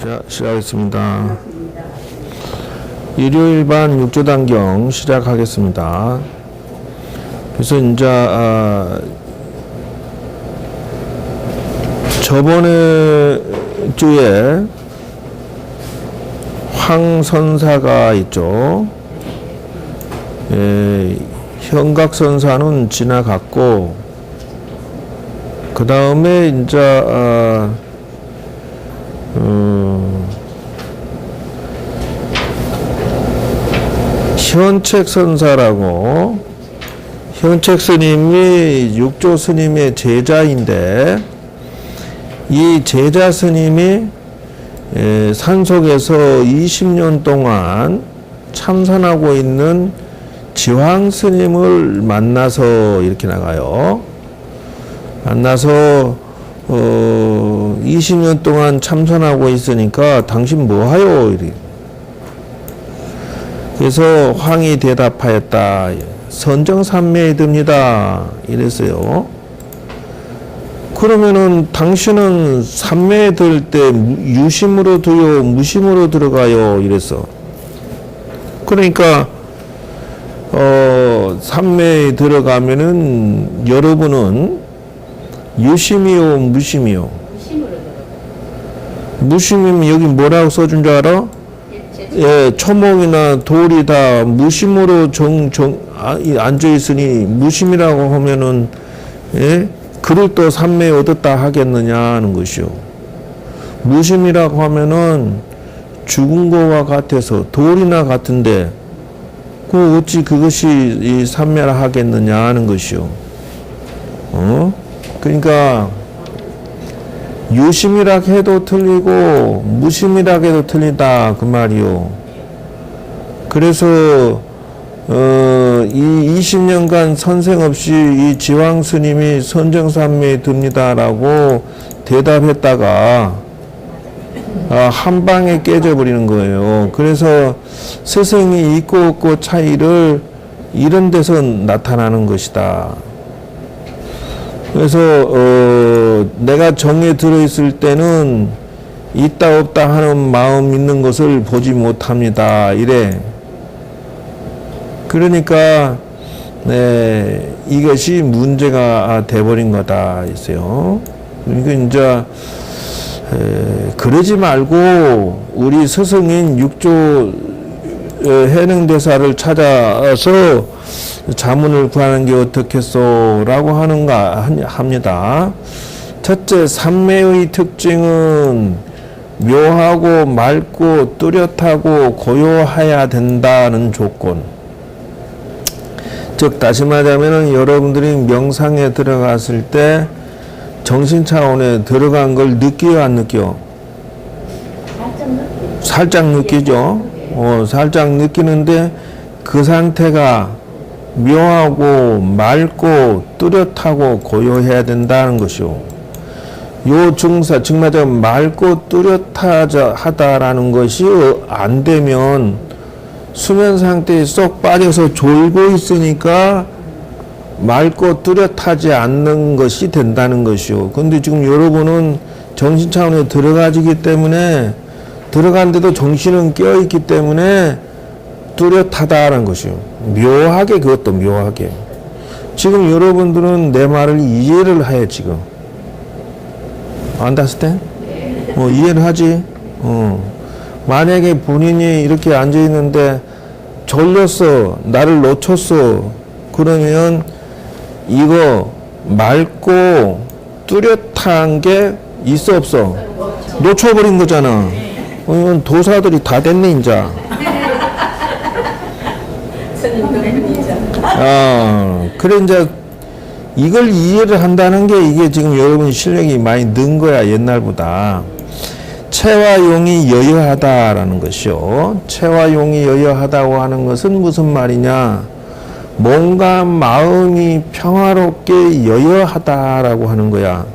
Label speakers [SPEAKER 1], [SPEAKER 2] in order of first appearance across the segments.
[SPEAKER 1] 시작하겠습니다. 일요일반 육조단경 시작하겠습니다. 그래서 이제 저번에 주에 황선사가 있죠. 현각선사는 지나갔고, 그 다음에 이제 현책선사라고, 현책 스님이 육조 스님의 제자인데, 이 제자 스님이 산속에서 20년 동안 참선하고 있는 지황 스님을 만나서 이렇게 나가요. 만나서 20년 동안 참선하고 있으니까 당신 뭐하요? 이렇게. 그래서 황이 대답하였다. 선정삼매에 듭니다. 이랬어요. 그러면은 당신은 삼매에 들 때 유심으로 들요, 무심으로 들어가요? 이랬어. 그러니까 삼매에 들어가면은 여러분은 유심이요, 무심이요? 무심이면 여기 뭐라고 써준 줄 알아? 예, 초목이나 돌이 다 무심으로 앉아있으니 무심이라고 하면은, 예? 그를 또 삼매에 얻었다 하겠느냐 하는 것이요. 무심이라고 하면은 죽은 거와 같아서 돌이나 같은데, 그 어찌 그것이 이 삼매라 하겠느냐 하는 것이요. 그러니까, 유심이라 해도 틀리고 무심이라 해도 틀리다 그 말이요. 그래서 이 20년간 선생 없이 이 지황 스님이 선정삼매에 듭니다라고 대답했다가 한 방에 깨져버리는 거예요. 그래서 스승이 있고 없고 차이를 이런 데서 나타나는 것이다. 그래서 내가 정에 들어있을 때는 있다 없다 하는 마음 있는 것을 보지 못합니다. 이래. 그러니까 이것이 문제가 돼버린 거다 했어요. 그러니까 이제 그러지 말고 우리 스승인 육조 해능대사를 찾아서 자문을 구하는 게 어떻겠소? 라고 합니다. 첫째, 삼매의 특징은 묘하고 맑고 뚜렷하고 고요해야 된다는 조건. 즉, 다시 말하면 여러분들이 명상에 들어갔을 때 정신 차원에 들어간 걸 느껴요, 안 느껴? 살짝 느끼죠? 살짝 느끼는데 그 상태가 묘하고 맑고 뚜렷하고 고요해야 된다는 것이요. 요 증사, 즉 말하자면 맑고 뚜렷하다라는 것이 안 되면 수면 상태에 쏙 빠져서 졸고 있으니까 맑고 뚜렷하지 않는 것이 된다는 것이요. 근데 지금 여러분은 정신 차원에 들어가지기 때문에 들어간데도 정신은 깨어있기 때문에 뚜렷하다라는 것이요. 묘하게, 그것도 묘하게. 지금 여러분들은 내 말을 이해를 해, 지금. understand? 이해를 하지? 만약에 본인이 이렇게 앉아있는데 졸렸어, 나를 놓쳤어, 그러면 이거 맑고 뚜렷한 게 있어, 없어? 놓쳐버린 거잖아. 도사들이 다 됐네, 인자. 그래, 이제, 이걸 이해를 한다는 게 이게 지금 여러분 실력이 많이 는 거야, 옛날보다. 체와 용이 여여하다라는 것이요. 체와 용이 여여하다고 하는 것은 무슨 말이냐? 몸과 마음이 평화롭게 여여하다라고 하는 거야.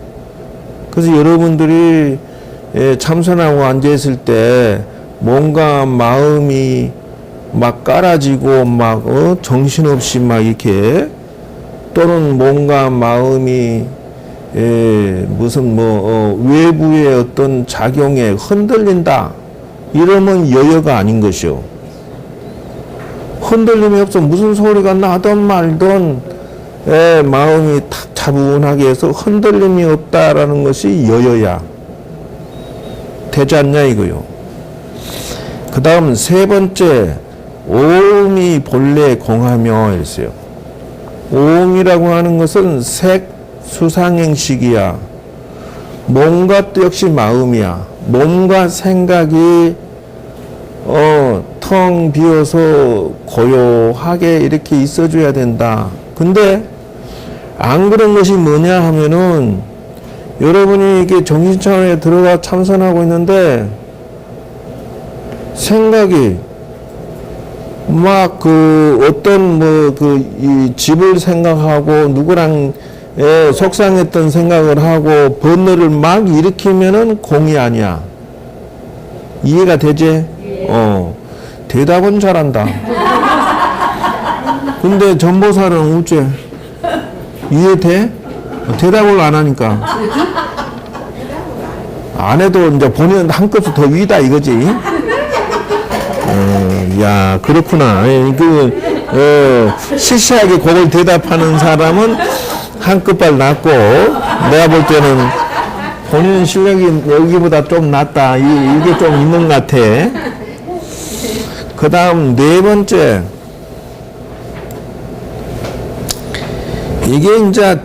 [SPEAKER 1] 그래서 여러분들이 참선하고 앉아있을 때 몸과 마음이 막 깔아지고 막 정신없이 막 이렇게 또는 몸과 마음이 무슨 외부의 어떤 작용에 흔들린다 이러면 여여가 아닌 것이요. 흔들림이 없어 무슨 소리가 나든 말든 마음이 탁 차분하게 해서 흔들림이 없다라는 것이 여여야 되지 않냐 이거요. 그 다음 세 번째 오음이 본래 공하며 했어요. 오음이라고 하는 것은 색, 수상행식이야. 몸과 또 역시 마음이야. 몸과 생각이 텅 비어서 고요하게 이렇게 있어줘야 된다. 근데 안 그런 것이 뭐냐 하면은 여러분이 이게 정신차원에 들어가 참선하고 있는데 생각이 막 어떤 이 집을 생각하고 누구랑 속상했던 생각을 하고 번뇌를 막 일으키면은 공이 아니야. 이해가 되지? 대답은 잘한다. 근데 전보살은 어째? 이해돼? 대답을 안 하니까. 안 해도 이제 본인은 한 cấp 더 위다 이거지. 야, 그렇구나. 시시하게 그걸 대답하는 사람은 한 끗발 낫고, 내가 볼 때는 본인 실력이 여기보다 좀 낫다. 이게 좀 있는 것 같아. 그 다음 네 번째. 이게 이제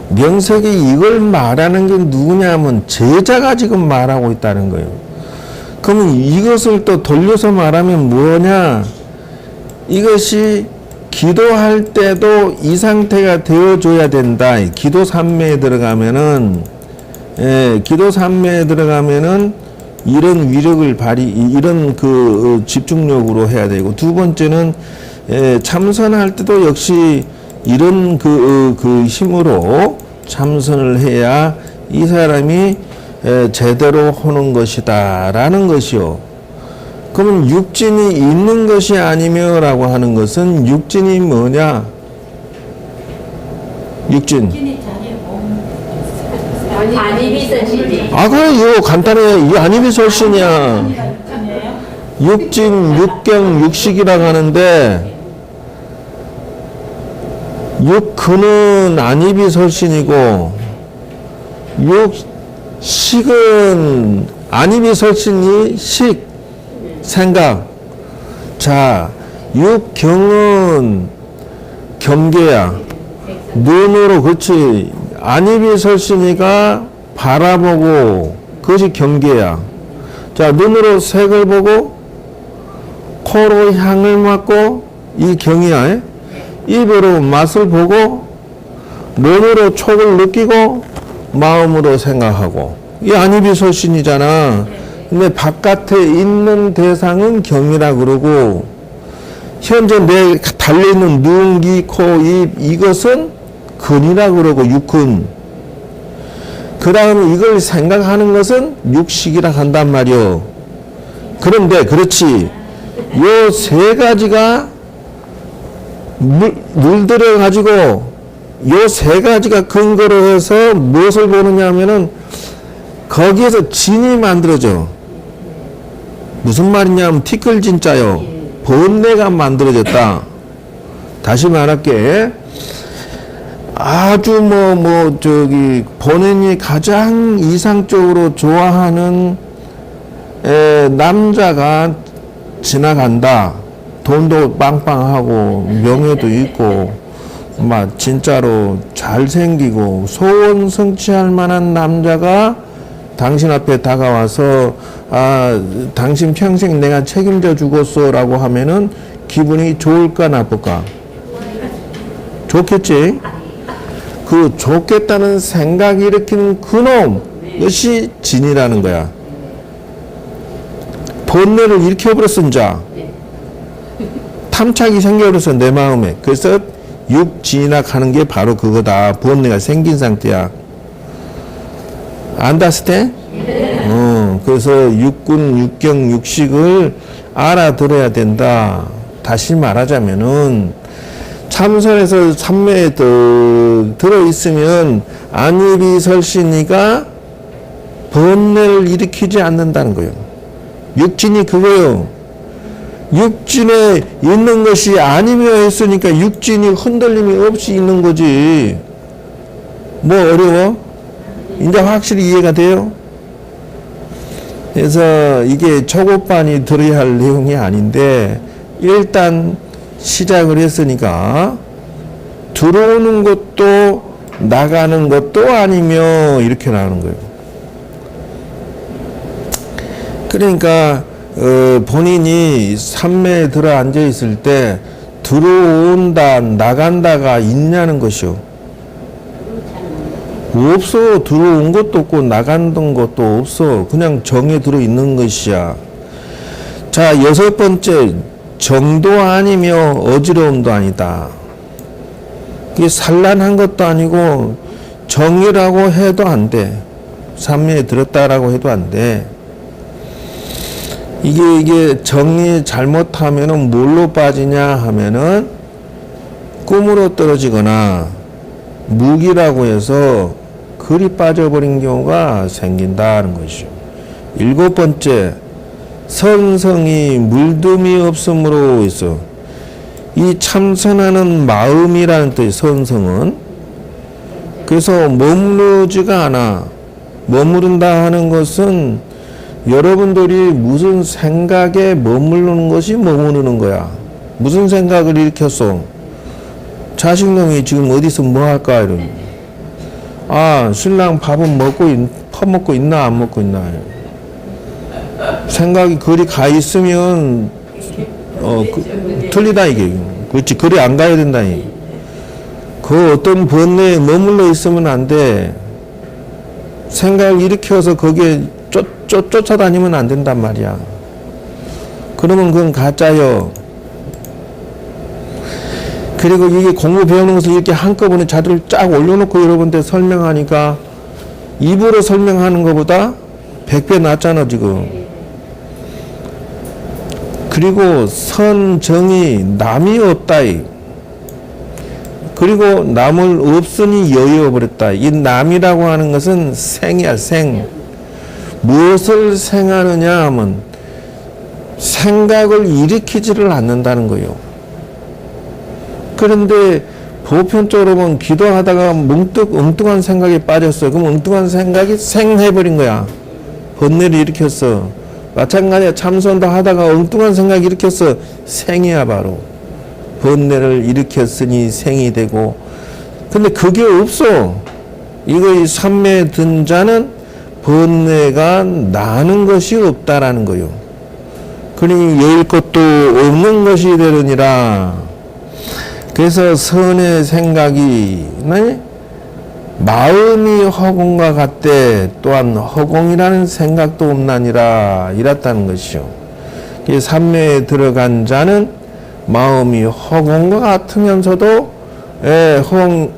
[SPEAKER 1] 명석이 이걸 말하는 게 누구냐면 제자가 지금 말하고 있다는 거예요. 그러면 이것을 또 돌려서 말하면 뭐냐? 이것이 기도할 때도 이 상태가 되어줘야 된다. 기도 삼매에 들어가면은, 기도 삼매에 들어가면은 이런 위력을 이런 집중력으로 해야 되고, 두 번째는, 참선할 때도 역시 이런 힘으로 참선을 해야 이 사람이 제대로 하는 것이다 라는 것이요. 그러면 육진이 있는 것이 아니며 라고 하는 것은 육진이 뭐냐? 육진. 안입이설신이. 그래, 이거 간단해. 이 안입이설신이야. 육진, 육경, 육식이라고 하는데 육근은 안입이설신이고 육식은 안입이설신이 식, 생각. 자, 육경은 경계야. 눈으로, 그렇지. 안입이설신이가 바라보고, 그것이 경계야. 자, 눈으로 색을 보고, 코로 향을 맡고, 이 경이야. 입으로 맛을 보고, 눈으로 촉을 느끼고, 마음으로 생각하고. 이 안입이설신이잖아. 근데 바깥에 있는 대상은 경이라 그러고, 현재 내 달려있는 눈, 귀, 코, 입, 이것은 근이라 그러고, 육근. 그 다음에 이걸 생각하는 것은 육식이라 한단 말이요. 그런데, 그렇지. 요 세 가지가 물들여가지고, 요 세 가지가 근거로 해서 무엇을 보느냐 하면은, 거기에서 진이 만들어져. 무슨 말이냐면 티끌진짜요. 번뇌가 만들어졌다. 다시 말할게. 아주 본인이 가장 이상적으로 좋아하는 남자가 지나간다. 돈도 빵빵하고 명예도 있고 막 진짜로 잘생기고 소원 성취할 만한 남자가 당신 앞에 다가와서 당신 평생 내가 책임져 주겠어 라고 하면은 기분이 좋을까 나쁠까? 좋겠지? 그 좋겠다는 생각이 일으키는 그놈 것이 진이라는 거야. 번뇌를 일으켜버렸은 자. 탐착이 생겨버렸어 내 마음에. 그래서 육진학하는 게 바로 그거다. 번뇌가 생긴 상태야. 안다스테? 그래서 육군, 육경, 육식을 알아들어야 된다. 다시 말하자면은 참선에서 삼매에 들어있으면 안입이 설신이가 번뇌를 일으키지 않는다는 거예요. 육진이 그거요. 육진에 있는 것이 아니며 했으니까 육진이 흔들림이 없이 있는 거지. 뭐 어려워? 이제 확실히 이해가 돼요? 그래서 이게 초급반이 들어야 할 내용이 아닌데 일단 시작을 했으니까 들어오는 것도 나가는 것도 아니며 이렇게 나오는 거예요. 그러니까 본인이 삼매에 들어 앉아 있을 때 들어온다 나간다가 있냐는 것이요. 없어. 들어온 것도 없고 나간 것도 없어. 그냥 정에 들어 있는 것이야. 자, 여섯 번째, 정도 아니며 어지러움도 아니다. 이게 산란한 것도 아니고 정이라고 해도 안 돼. 삼매에 들었다라고 해도 안 돼. 이게 정이 잘못하면은 뭘로 빠지냐 하면은 꿈으로 떨어지거나 무기라고 해서 글이 빠져버린 경우가 생긴다는 것이죠. 일곱 번째, 선성이 물듦이 없으므로 있어. 이 참선하는 마음이라는 뜻, 선성은. 그래서 머무르지가 않아. 머무른다 하는 것은 여러분들이 무슨 생각에 머무르는 것이 머무르는 거야. 무슨 생각을 일으켰어? 자식놈이 지금 어디서 뭐 할까? 이런. 아, 신랑 밥은 퍼먹고 있나, 안 먹고 있나. 생각이 그리 가 있으면, 틀리다, 이게. 그렇지, 그리 안 가야 된다. 그 어떤 번뇌에 머물러 있으면 안 돼. 생각을 일으켜서 거기에 쫓아다니면 안 된단 말이야. 그러면 그건 가짜요. 그리고 이게 공부 배우는 것을 이렇게 한꺼번에 자료를 쫙 올려놓고 여러분들 설명하니까 입으로 설명하는 것보다 100배 낫잖아, 지금. 그리고 선정이 남이 없다. 그리고 남을 없으니 여유 버렸다. 이 남이라고 하는 것은 생이야, 생. 무엇을 생하느냐 하면 생각을 일으키지를 않는다는 거예요. 그런데 보편적으로 보면 기도하다가 문득 엉뚱한 생각에 빠졌어. 그럼 엉뚱한 생각이 생해버린 거야. 번뇌를 일으켰어. 마찬가지야. 참선도 하다가 엉뚱한 생각이 일으켰어. 생이야 바로. 번뇌를 일으켰으니 생이 되고. 근데 그게 없어. 이거 이 삼매에 든 자는 번뇌가 나는 것이 없다라는 거요. 그러니 여일 것도 없는 것이 되느니라. 그래서 선의 생각이 마음이 허공과 같되 또한 허공이라는 생각도 없나니라 이랬다는 것이요. 삼매에 들어간 자는 마음이 허공과 같으면서도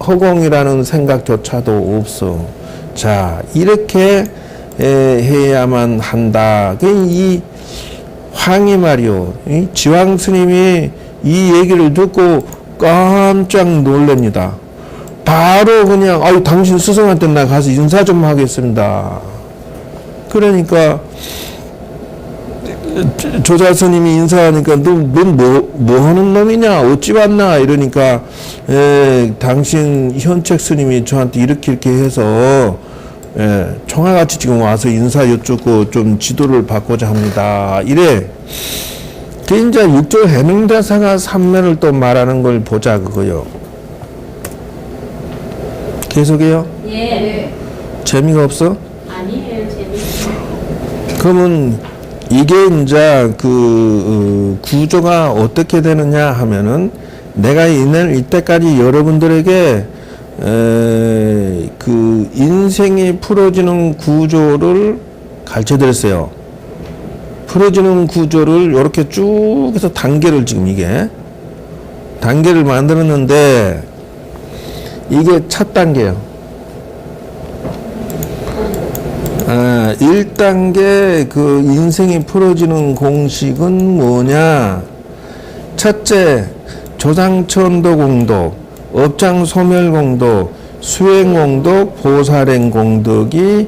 [SPEAKER 1] 허공이라는 생각조차도 없어. 자, 이렇게 해야만 한다. 이 황이 말이요. 지황 스님이 이 얘기를 듣고 깜짝 놀랍니다. 바로 그냥 아유 당신 스승한테 나 가서 인사 좀 하겠습니다. 그러니까 조자 스님이 인사하니까 넌 뭐 하는 놈이냐 어찌 왔나 이러니까 당신 현책 스님이 저한테 이렇게 해서 총알같이 지금 와서 인사 여쭙고 좀 지도를 받고자 합니다. 이래. 그 이제 육조 해명대사가 삼면을 또 말하는 걸 보자 그거요. 계속해요?
[SPEAKER 2] 예.
[SPEAKER 1] 재미가 없어?
[SPEAKER 2] 아니에요, 재밌어요.
[SPEAKER 1] 그러면 이게 이제 그 구조가 어떻게 되느냐 하면은 내가 이때까지 여러분들에게 그 인생이 풀어지는 구조를 가르쳐 드렸어요. 풀어지는 구조를 이렇게 쭉 해서 단계를 지금 이게 단계를 만들었는데 이게 첫 단계예요. 1단계 그 인생이 풀어지는 공식은 뭐냐? 첫째, 조상천도 공덕, 업장소멸공덕, 수행공덕, 보살행공덕이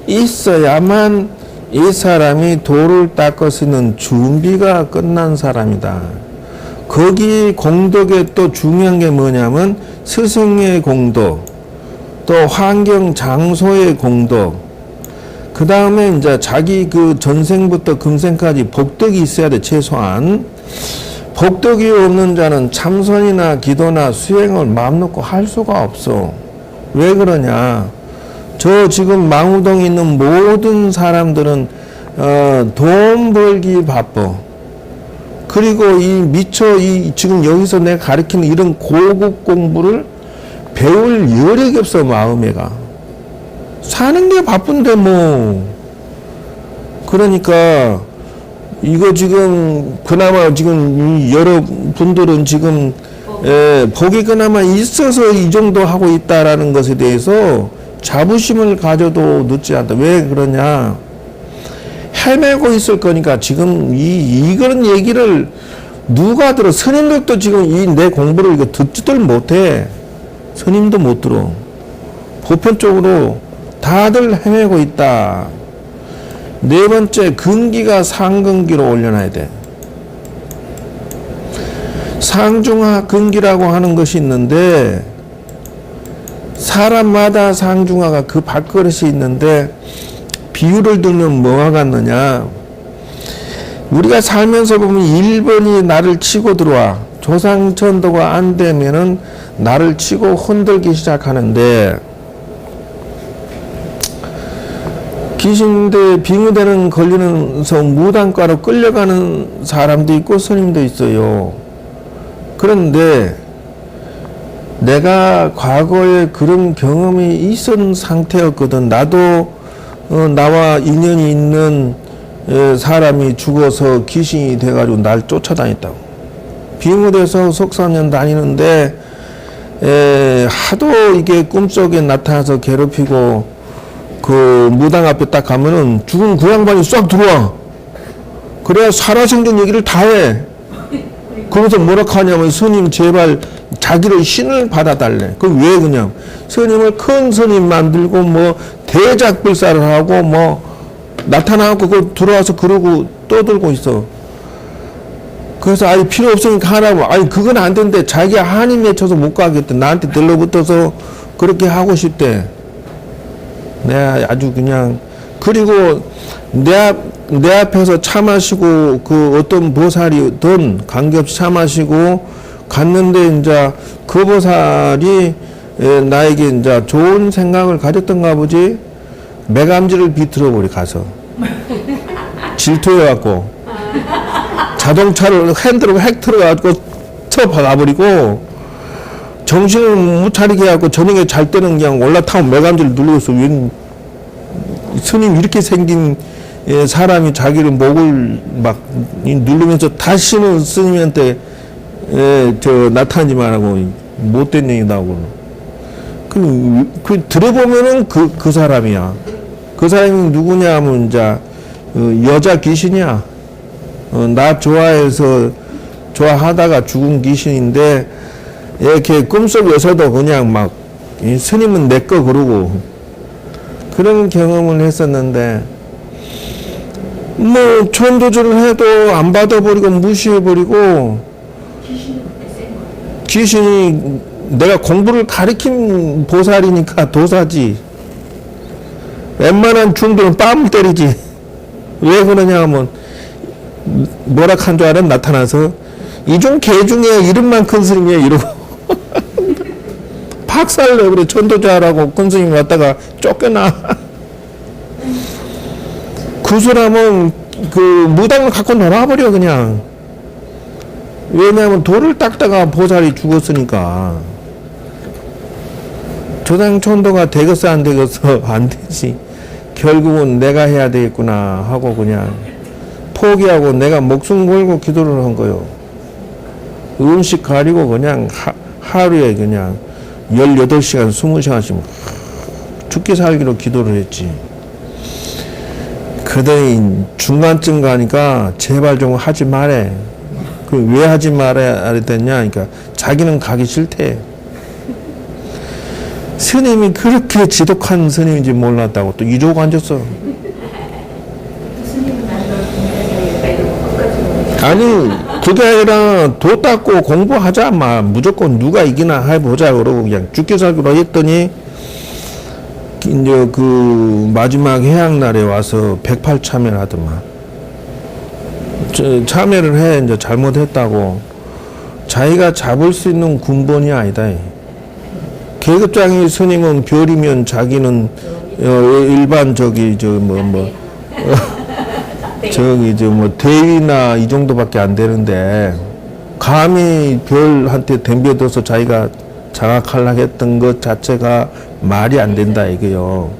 [SPEAKER 1] 있어야만 이 사람이 도를 닦을 수 있는 준비가 끝난 사람이다. 거기 공덕에 또 중요한 게 뭐냐면 스승의 공덕, 또 환경 장소의 공덕, 그 다음에 이제 자기 그 전생부터 금생까지 복덕이 있어야 돼, 최소한. 복덕이 없는 자는 참선이나 기도나 수행을 마음 놓고 할 수가 없어. 왜 그러냐? 저 지금 망우동에 있는 모든 사람들은 돈 벌기 바빠. 그리고 지금 여기서 내가 가르치는 이런 고급 공부를 배울 여력이 없어, 마음에가. 사는 게 바쁜데 뭐. 그러니까 이거 지금 그나마 지금 여러분들은 지금 복이 그나마 있어서 이 정도 하고 있다라는 것에 대해서 자부심을 가져도 늦지 않다. 왜 그러냐? 헤매고 있을 거니까 지금 이런 얘기를 누가 들어? 스님들도 지금 내 공부를 이거 듣지들 못해. 스님도 못 들어. 보편적으로 다들 헤매고 있다. 네 번째, 근기가 상근기로 올려놔야 돼. 상중하 근기라고 하는 것이 있는데 사람마다 상중하가 그 밥그릇이 있는데 비유를 들면 뭐가 같느냐? 우리가 살면서 보면 1번이 나를 치고 들어와. 조상천도가 안 되면은 나를 치고 흔들기 시작하는데 귀신대 빙의되는 걸리면서 무당과로 끌려가는 사람도 있고 스님도 있어요. 그런데 내가 과거에 그런 경험이 있은 상태였거든. 나도 나와 인연이 있는 사람이 죽어서 귀신이 돼가지고 날 쫓아다녔다고. 빙의돼서 석 3년 다니는데 하도 이게 꿈속에 나타나서 괴롭히고 그 무당 앞에 딱 가면은 죽은 그 양반이 싹 들어와. 그래야 살아생전 얘기를 다 해. 그래서 뭐라 하냐면 스님 제발 자기를 신을 받아달래. 그 왜 그냥 스님을 큰 스님 만들고 뭐 대작불사를 하고 뭐 나타나고 그 들어와서 그러고 떠들고 있어. 그래서 아니 필요 없으니까 하라고. 아니 그건 안 된대. 자기가 한이 맺혀서 못 가겠대. 나한테 들러붙어서 그렇게 하고 싶대. 내가 아주 그냥 그리고 내 앞에서 차 마시고 그 어떤 보살이든 관계없이 차 마시고 갔는데 이제 그 보살이 나에게 이제 좋은 생각을 가졌던가 보지. 매감지를 비틀어 버리 가서 질투해갖고 자동차를 핸들을 획 틀어갖고 쳐박아버리고 정신을 못 차리게 해갖고 저녁에 잘 때는 그냥 올라타고 매감지를 누르고 있어. 웬 스님 이렇게 생긴 사람이 자기를 목을 막 누르면서 다시는 스님한테 나타나지 말라고 못된 얘기 나오고. 그 들어보면은 그 사람이야. 그 사람이 누구냐 하면 이제 여자 귀신이야. 나 좋아하다가 죽은 귀신인데 이렇게 꿈속에서도 그냥 막 스님은 내 거 그러고 그런 경험을 했었는데 뭐 천도전을 해도 안 받아버리고 무시해버리고 귀신이 내가 공부를 가르친 보살이니까 도사지. 웬만한 중들은 뺨을 때리지. 왜 그러냐 하면 뭐라 한 줄 알아? 나타나서 이중 개 중에 이름만 큰 스님이야 이러고 박살내 그래. 천도자라고 큰 스님이 왔다가 쫓겨나. 그 사람은 그 무당을 갖고 놀아버려 그냥. 왜냐하면 돌을 닦다가 보살이 죽었으니까. 조상천도가 되겠어 안 되겠어 안 되지. 결국은 내가 해야 되겠구나 하고 그냥 포기하고 내가 목숨 걸고 기도를 한 거요. 음식 가리고 그냥 하루에 그냥 18시간 20시간씩 죽기 살기로 기도를 했지. 그러더니 중간쯤 가니까 제발 좀 하지 말해. 그 왜 하지 말아야 됐냐? 그러니까 자기는 가기 싫대. 스님이 그렇게 지독한 스님인지 몰랐다고 또 이러고 앉았어.
[SPEAKER 2] 스님 만들어주니까 이런 것까지
[SPEAKER 1] 아니 그게 아니라 도 닦고 공부하자 마 무조건 누가 이기나 해보자 그러고 그냥 죽기 살기로 했더니 이제 그 마지막 해양날에 와서 108참여를 하더만. 참여를 해 이제 잘못했다고 자기가 잡을 수 있는 군번이 아니다. 계급장이 스님은 별이면 자기는 일반 저기 저기 대위나 이 정도밖에 안 되는데 감히 별한테 덤벼들어서 자기가 장악하려고 했던 것 자체가 말이 안 된다 이거요.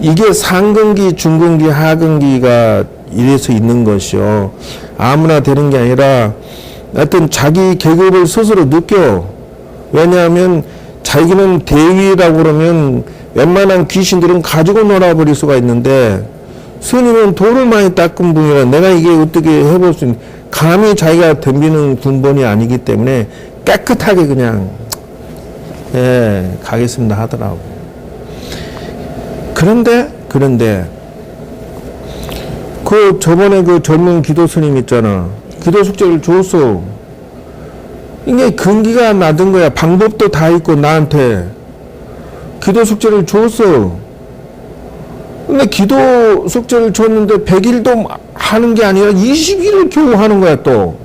[SPEAKER 1] 이게 상근기, 중근기, 하근기가 이래서 있는 것이요. 아무나 되는 게 아니라 하여튼 자기 계급을 스스로 느껴. 왜냐하면 자기는 대위라고 그러면 웬만한 귀신들은 가지고 놀아버릴 수가 있는데 스님은 돌을 많이 닦은 분이라 내가 이게 어떻게 해볼 수 있는 감히 자기가 덤비는 군번이 아니기 때문에 깨끗하게 그냥 가겠습니다 하더라고. 그런데 그 저번에 그 젊은 기도 스님 있잖아. 기도 숙제를 줬어. 이게 근기가 나던 거야. 방법도 다 있고 나한테 기도 숙제를 줬어. 근데 기도 숙제를 줬는데 100일도 하는 게 아니라 20일을 겨우 하는 거야 또.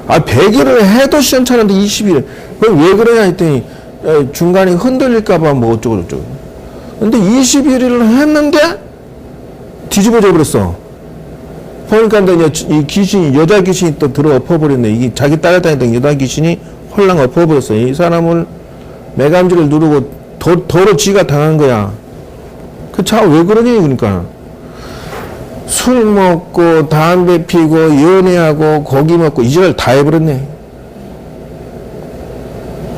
[SPEAKER 1] 100일을 해도 시원찮은데 20일. 그럼 왜 그러냐 했더니 중간에 흔들릴까봐 뭐 어쩌고. 근데 21일을 했는데 뒤집어져 버렸어. 보니까 이제 이 귀신이, 여자 귀신이 또 들어 엎어버렸네. 이게 자기 따라다니던 여자 귀신이 홀랑 엎어버렸어. 이 사람을 매감지를 누르고 도로 지가 당한 거야. 그 차 왜 그러니? 그러니까. 술 먹고, 담배 피고, 연애하고, 고기 먹고, 이걸 다 해버렸네.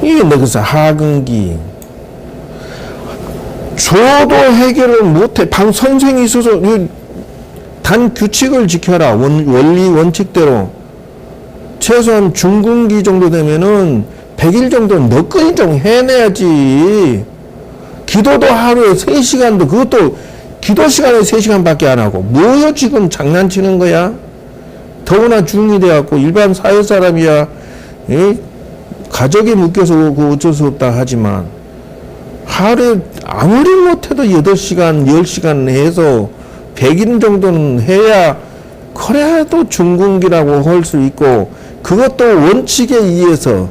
[SPEAKER 1] 이게 그래서 하근기. 줘도 해결을 못해. 선생이 있어서, 단 규칙을 지켜라. 원리 원칙대로. 최소한 중근기 정도 되면은 100일 정도는 너끈히 좀 해내야지. 기도도 하루에 3시간도 그것도 기도 시간에 3시간밖에 안 하고 뭐여 지금 장난치는 거야? 더구나 중이 돼갖고 일반 사회 사람이야. 가족이 묶여서 그 어쩔 수 없다 하지만 하루에 아무리 못해도 8시간 10시간 해서 100일 정도는 해야 그래도 중근기라고 할 수 있고 그것도 원칙에 의해서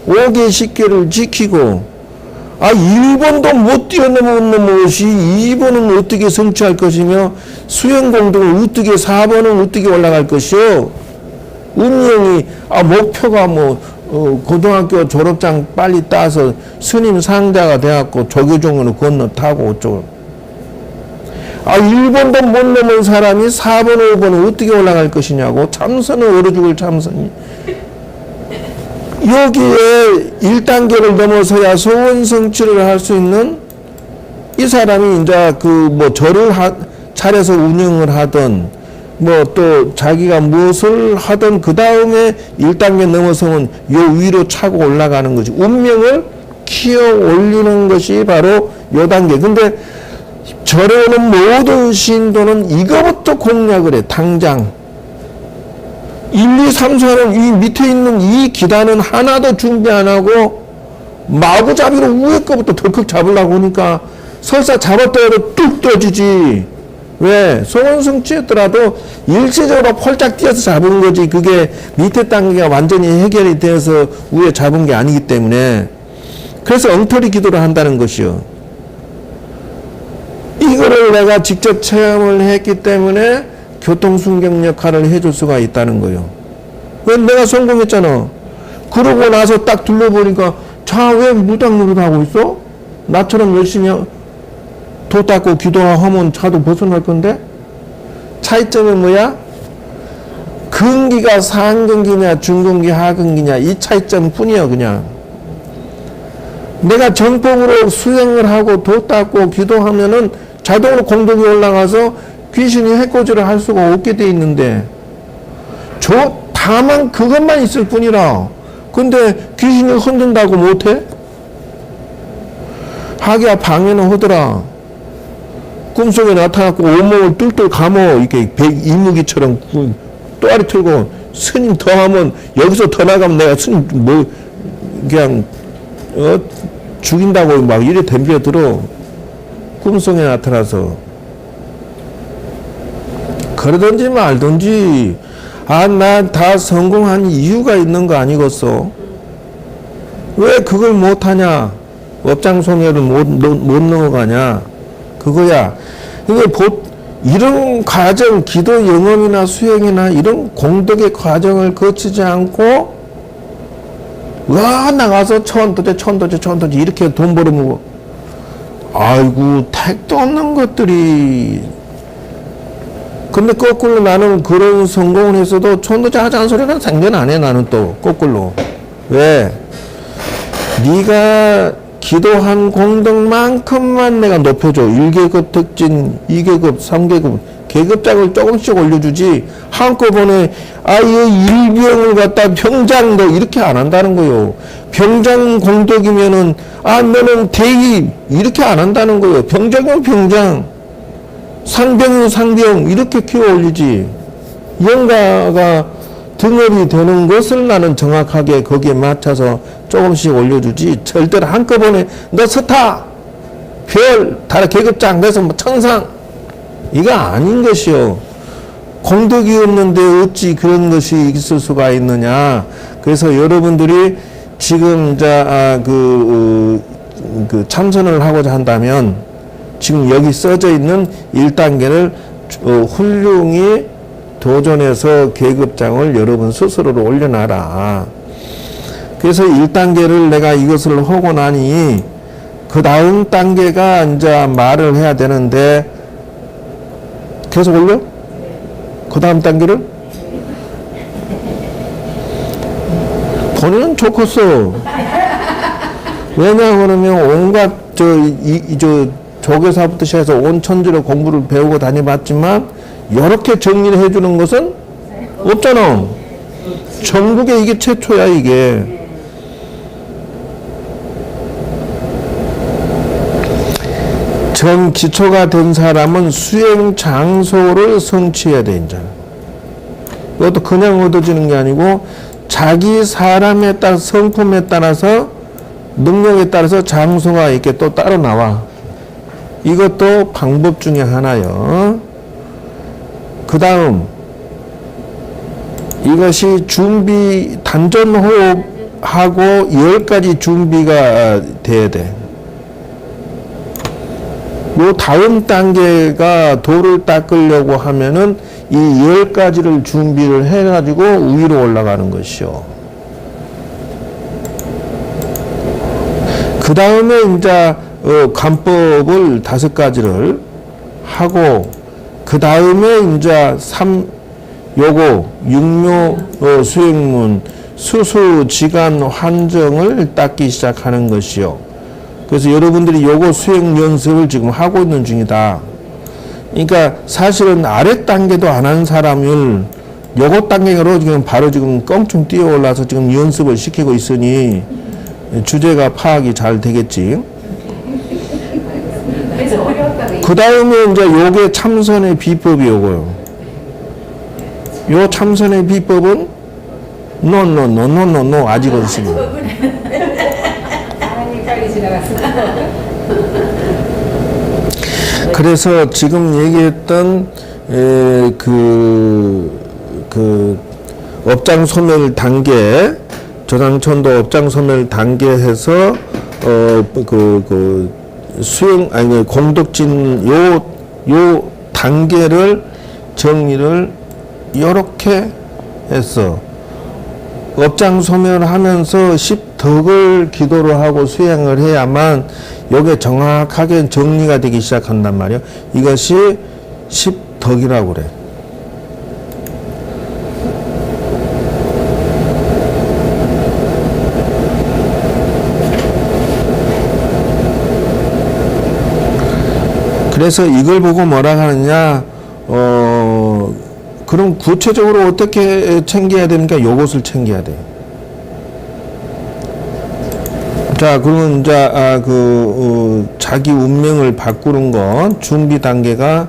[SPEAKER 1] 5개 10개를 지키고 1번도 못 뛰어넘은 것이 2번은 어떻게 성취할 것이며 수행공동을 어떻게 4번은 어떻게 올라갈 것이요. 운명이 목표가 고등학교 졸업장 빨리 따서 스님 상자가 돼갖고 조교종으로 건너타고 어쩌고 1번도 못 넘은 사람이 4번 5번은 어떻게 올라갈 것이냐고. 참선은 얼어 죽을 참선이 여기에 1단계를 넘어서야 소원 성취를 할 수 있는 이 사람이 이제 절을 차려서 운영을 하든 또 자기가 무엇을 하든 그 다음에 1단계 넘어서면 요 위로 차고 올라가는 거지. 운명을 키워 올리는 것이 바로 요 단계. 근데 절에 오는 모든 신도는 이거부터 공략을 해. 당장 1, 2, 3, 4는 이 밑에 있는 이 기단은 하나도 준비 안 하고 마구잡이로 위에 거부터 덜컥 잡으려고 하니까 설사 잡았다 해도 뚝 떠지지. 왜? 소원 성취했더라도 일시적으로 폴짝 뛰어서 잡은 거지. 그게 밑에 단계가 완전히 해결이 되어서 위에 잡은 게 아니기 때문에. 그래서 엉터리 기도를 한다는 것이요. 이거를 내가 직접 체험을 했기 때문에 교통순경 역할을 해줄 수가 있다는 거예요. 왜? 내가 성공했잖아. 그러고 나서 딱 둘러보니까 자, 왜 무당노릇 하고 있어? 나처럼 열심히 도 닦고 기도하면 차도 벗어날 건데? 차이점은 뭐야? 근기가 상근기냐 중근기 하근기냐 이 차이점 뿐이야. 그냥 내가 정법으로 수행을 하고 도 닦고 기도하면은 자동으로 공덕이 올라가서 귀신이 해코지를 할 수가 없게 돼 있는데 다만 그것만 있을 뿐이라. 근데 귀신이 흔든다고 못해? 하기야 방해는 하더라. 꿈속에 나타나고 온몸을 뚫뚫 감어 이렇게 이무기처럼 또아리 틀고 스님 더 하면 여기서 더 나가면 내가 스님 뭐 그냥 죽인다고 막 이래 덤벼들어. 꿈속에 나타나서 그러든지 말든지 나 다 성공한 이유가 있는 거 아니겠어? 왜 그걸 못하냐? 업장소멸을 못 넘어가냐? 그거야. 이게 이런 과정, 기도 영험이나 수행이나 이런 공덕의 과정을 거치지 않고 나가서 천도제 이렇게 돈 벌어먹어. 아이고 택도 없는 것들이. 근데 거꾸로 나는 그런 성공을 했어도 천도제 하자는 소리는 생전 안 해. 나는 또 거꾸로. 왜? 네가 기도한 공덕만큼만 내가 높여줘. 1계급 특진, 2계급, 3계급 계급장을 조금씩 올려주지 한꺼번에 이 일병을 갖다 병장 너 이렇게 안 한다는 거요. 병장 공덕이면은 너는 대위 이렇게 안 한다는 거요. 병장이면 병장, 상병이면 상병 이렇게 키워 올리지. 영가가 등업이 되는 것을 나는 정확하게 거기에 맞춰서 조금씩 올려주지. 절대로 한꺼번에 너 스타, 별, 다른 계급장 돼서 뭐 청상 이거 아닌 것이요. 공덕이 없는데 어찌 그런 것이 있을 수가 있느냐. 그래서 여러분들이 지금 그 참선을 하고자 한다면 지금 여기 써져 있는 1단계를 훌륭히 도전해서 계급장을 여러분 스스로로 올려놔라. 그래서 1단계를 내가 이것을 하고 나니 그 다음 단계가 이제 말을 해야 되는데 계속 올려? 그 다음 단계를? 본인은 좋겠어. 왜냐 그러면 온갖 조교사부터 시작해서 온 천지로 공부를 배우고 다녀봤지만 이렇게 정리를 해주는 것은 없잖아. 전국에 이게 최초야 이게. 전 기초가 된 사람은 수행 장소를 성취해야 돼, 이제. 이것도 그냥 얻어지는 게 아니고, 자기 사람에 따라, 성품에 따라서, 능력에 따라서 장소가 이렇게 또 따로 나와. 이것도 방법 중에 하나요. 그 다음, 이것이 준비, 단전호흡하고 10가지 준비가 돼야 돼. 요 다음 단계가 돌을 닦으려고 하면은 이 10가지를 준비를 해가지고 위로 올라가는 것이요. 그 다음에 이제 관법을 5가지를 하고 그 다음에 이제 요거 육묘 수행문 수수 지간 환정을 닦기 시작하는 것이요. 그래서 여러분들이 요거 수행 연습을 지금 하고 있는 중이다. 그러니까 사실은 아래 단계도 안 한 사람을 요거 단계로 지금 바로 지금 껑충 뛰어 올라서 지금 연습을 시키고 있으니 주제가 파악이 잘 되겠지. 그 다음에 이제 요게 참선의 비법이 요거요. 요 참선의 비법은 노 아직 없습니다. 그래서 지금 얘기했던 그 업장소멸 단계, 조상천도 업장소멸 단계에서 수행 공덕진 요 단계를 정리를 이렇게 했어. 업장소멸하면서 10덕을 기도를 하고 수행을 해야만 이게 정확하게 정리가 되기 시작한단 말이야. 이것이 10덕이라고 그래. 그래서 이걸 보고 뭐라 하느냐, 그럼 구체적으로 어떻게 챙겨야 됩니까? 요것을 챙겨야 돼요. 자, 그러면 이제 자기 운명을 바꾸는 것 준비 단계가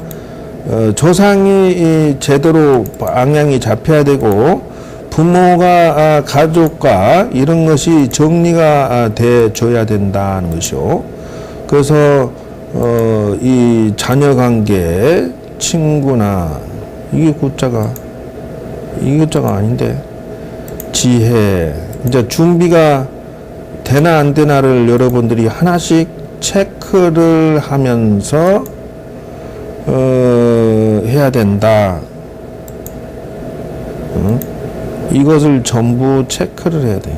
[SPEAKER 1] 조상이 제대로 방향이 잡혀야 되고 부모가 가족과 이런 것이 정리가 돼줘야 된다는 것이요. 그래서 이 자녀 관계, 친구나 이게 구자가 아닌데 지혜 이제 준비가 되나 안 되나를 여러분들이 하나씩 체크를 하면서 해야 된다. 응? 이것을 전부 체크를 해야 돼.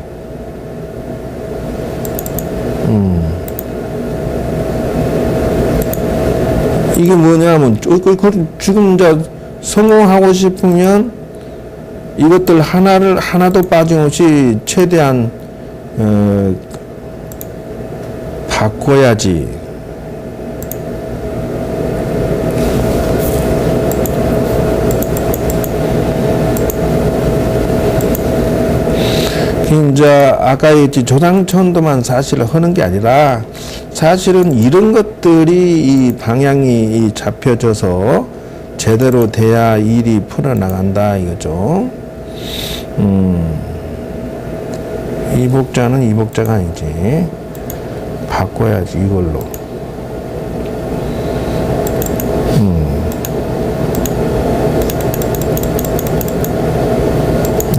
[SPEAKER 1] 이게 뭐냐면 지금 이제 성공하고 싶으면 이것들 하나도 빠짐없이 최대한 바꿔야지. 이제 아까 얘기했지 조상천도만 사실 하는 게 아니라 사실은 이런 것들이 이 방향이 잡혀져서 제대로 돼야 일이 풀어나간다 이거죠. 이복자는 이복자가 아니지. 바꿔야지 이걸로.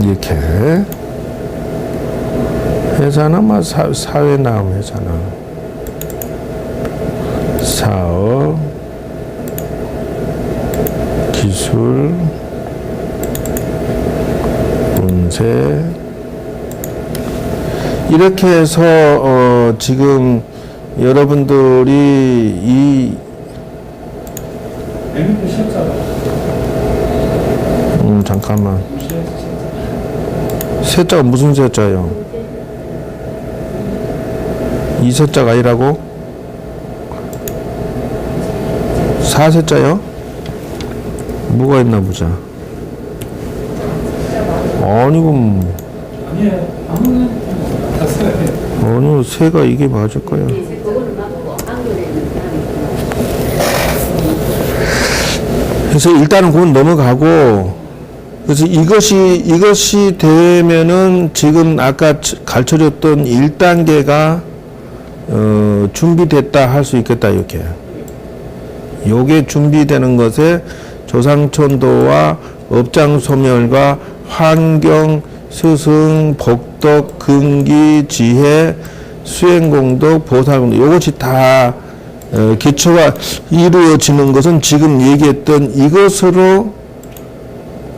[SPEAKER 1] 이렇게 회사나 뭐 사회 나오면 회사나 사업 기술 운세 이렇게 해서 지금 여러분들이 이 잠깐만 세자가 무슨 세자예요? 이 세자가 아니라고? 사세자요? 뭐가 있나 보자. 아니 그럼
[SPEAKER 3] 아니에요. 아무나 다 써야 돼요.
[SPEAKER 1] 아니 새가 이게 맞을 거야. 그래서 일단은 그건 넘어가고 그래서 이것이 되면은 지금 아까 가르쳐줬던 1단계가 준비됐다 할 수 있겠다 이렇게. 요게 준비되는 것에 조상천도와 업장소멸과 환경, 스승, 복덕, 금기, 지혜, 수행공덕, 보살공덕 이것이 다 기초가 이루어지는 것은 지금 얘기했던 이것으로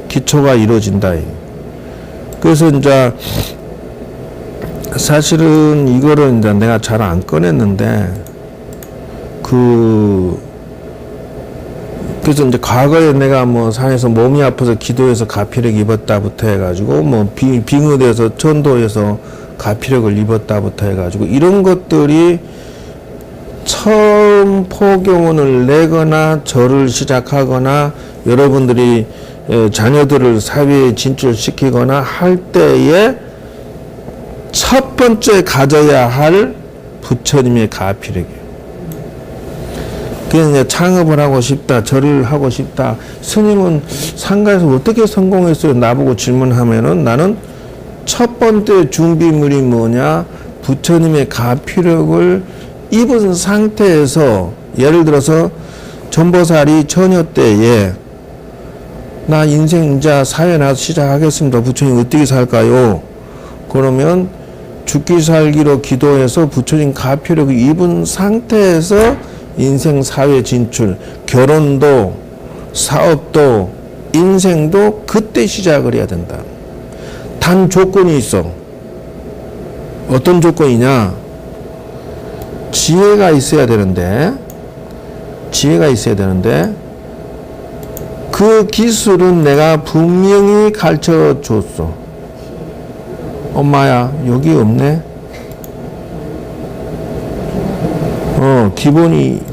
[SPEAKER 1] 기초가 이루어진다. 그래서 이제 사실은 이거를 이제 내가 잘 안 꺼냈는데 그래서 이제 과거에 내가 뭐 산에서 몸이 아파서 기도해서 가피력 입었다부터 해가지고 뭐 빙의돼서 천도에서 가피력을 입었다부터 해가지고 이런 것들이 처음 포교문을 내거나 절을 시작하거나 여러분들이 자녀들을 사회에 진출시키거나 할 때에 첫 번째 가져야 할 부처님의 가피력이에요. 그래서 이제 창업을 하고 싶다, 절을 하고 싶다. 스님은 상가에서 어떻게 성공했어요? 나보고 질문하면은 나는 첫 번째 준비물이 뭐냐? 부처님의 가피력을 입은 상태에서 예를 들어서 전보살이 처녀 때에 나 인생 이제 사회 나서 시작하겠습니다. 부처님 어떻게 살까요? 그러면 죽기 살기로 기도해서 부처님 가피력을 입은 상태에서 인생 사회 진출, 결혼도 사업도 인생도 그때 시작을 해야 된다. 단 조건이 있어. 어떤 조건이냐? 지혜가 있어야 되는데 그 기술은 내가 분명히 가르쳐 줬어. 엄마야 여기 없네.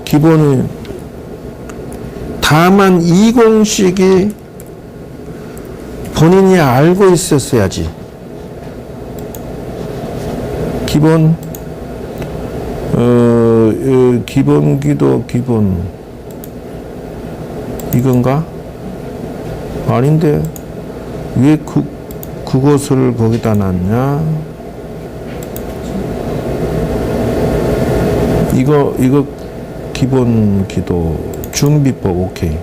[SPEAKER 1] 기본은 다만 이 공식이 본인이 알고 있었어야지. 기본 기본 기도 기본 이건가? 아닌데 왜 그것을 거기다 놨냐? 이거 기본 기도 준비법 오케이.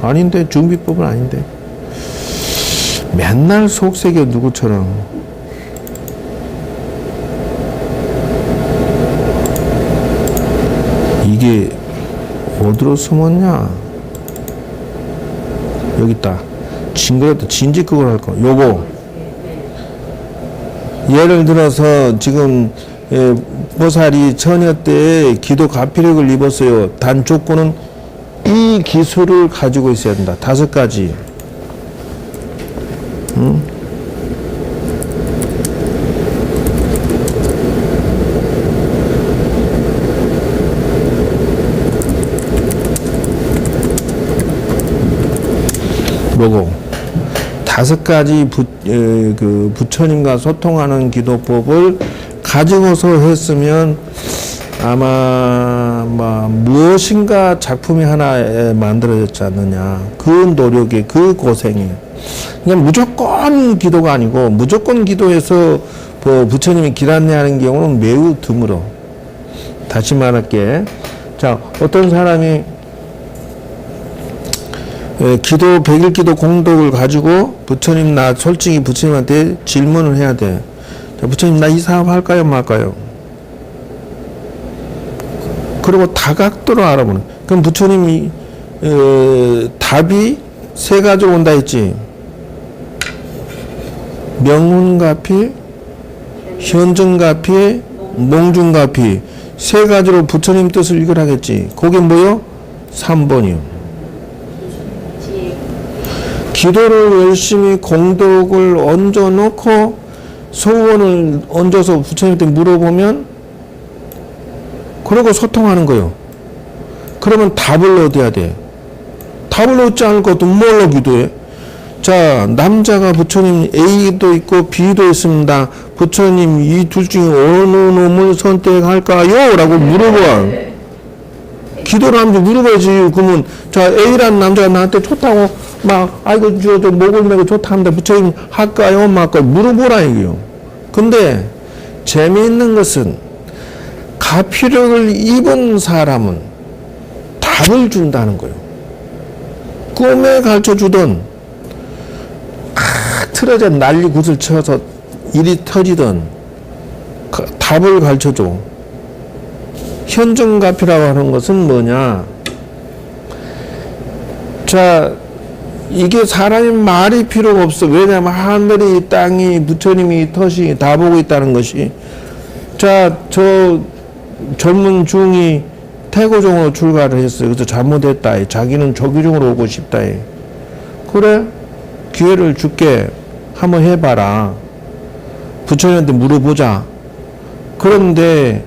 [SPEAKER 1] 아닌데 준비법은 아닌데 맨날 속색여 누구처럼. 이게 어디로 숨었냐? 여기 있다. 징그럽다. 진지 그걸 할 거. 요거 예를 들어서 지금 보살이 처녀 때 기도 가피력을 입었어요. 단 조건은 이 기술을 가지고 있어야 된다. 5가지. 응? 뭐고? 5가지 부처님과 소통하는 기도법을 가지고서 했으면 아마 무엇인가 작품이 하나 만들어졌지 않느냐. 그 노력이, 그 고생이. 그냥 무조건 기도가 아니고 무조건 기도해서 부처님이 기란내 하는 경우는 매우 드물어. 다시 말할게. 자, 어떤 사람이 기도 100일 기도 공덕을 가지고 부처님 나 솔직히 부처님한테 질문을 해야 돼. 자, 부처님 나 이 사업 할까요 말까요? 그리고 다각도로 알아보는. 그럼 부처님이 답이 3가지로 온다 했지. 명운가피, 현증가피, 몽중가피 3가지로 부처님 뜻을 읽으라겠지. 그게 뭐요? 3번이요. 기도를 열심히 공덕을 얹어놓고 소원을 얹어서 부처님한테 물어보면 그러고 소통하는 거요. 그러면 답을 얻어야 돼. 답을 얻지 않을 것도 뭘로 기도해? 자, 남자가 부처님 A도 있고 B도 있습니다. 부처님 이 둘 중에 어느 놈을 선택할까요? 라고 물어봐. 기도를 하면서 물어봐야지. 그러면 자, A라는 남자가 나한테 좋다고 아이고 저 목을 메고 좋다는데 부처님 할까요? 말까요? 물어보라 이게요. 근데 재미있는 것은 가피력을 입은 사람은 답을 준다는 거예요. 꿈에 가르쳐주던 틀어져 난리 굿을 쳐서 일이 터지던 답을 가르쳐줘. 현증가피라고 하는 것은 뭐냐? 자, 이게 사람이 말이 필요가 없어. 왜냐하면 하늘이 땅이 부처님이 덫이 다 보고 있다는 것이. 자, 저 젊은 중이 태고종으로 출가를 했어요. 그래서 잘못했다. 자기는 조기종으로 오고 싶다. 그래? 기회를 줄게. 한번 해봐라. 부처님한테 물어보자. 그런데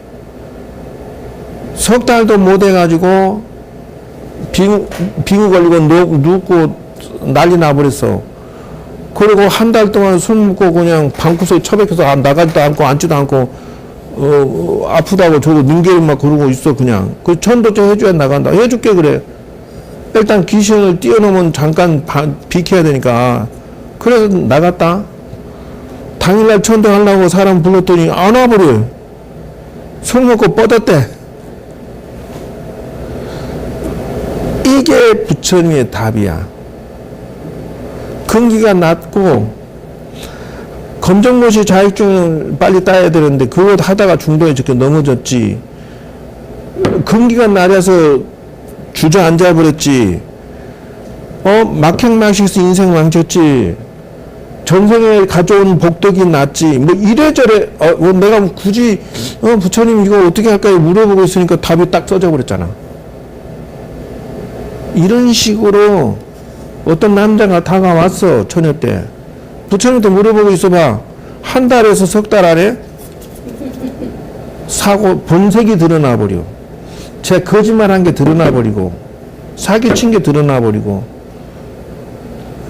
[SPEAKER 1] 석 달도 못 해가지고 빙우 걸리고 눕고 난리 나버렸어. 그리고 한 달 동안 술 먹고 그냥 방구석에 처박혀서 나가지도 않고 앉지도 않고 아프다고 저거 눈개를 막 그러고 있어. 그냥 그 천도좀 해줘야 나간다. 해줄게. 그래. 일단 귀신을 뛰어넘으면 잠깐 비켜야 되니까. 그래서 나갔다. 당일날 천도하려고 사람 불렀더니 안 와버려. 술 먹고 뻗었대. 이게 부처님의 답이야. 근기가 낮고 검정고시 자격증을 빨리 따야 되는데 그거 하다가 중도에 저렇게 넘어졌지. 근기가 낮아서 주저앉아 버렸지. 막행막식해서 인생 망쳤지. 전생에 가져온 복덕이 낮지. 뭐 이래저래 내가 굳이 부처님 이거 어떻게 할까요? 물어보고 있으니까 답이 딱 써져 버렸잖아. 이런 식으로 어떤 남자가 다가왔어. 처녀 때. 부처님한테 물어보고 있어봐. 한 달에서 석 달 안에 사고 본색이 드러나 버려. 제 거짓말한 게 드러나 버리고 사기친 게 드러나 버리고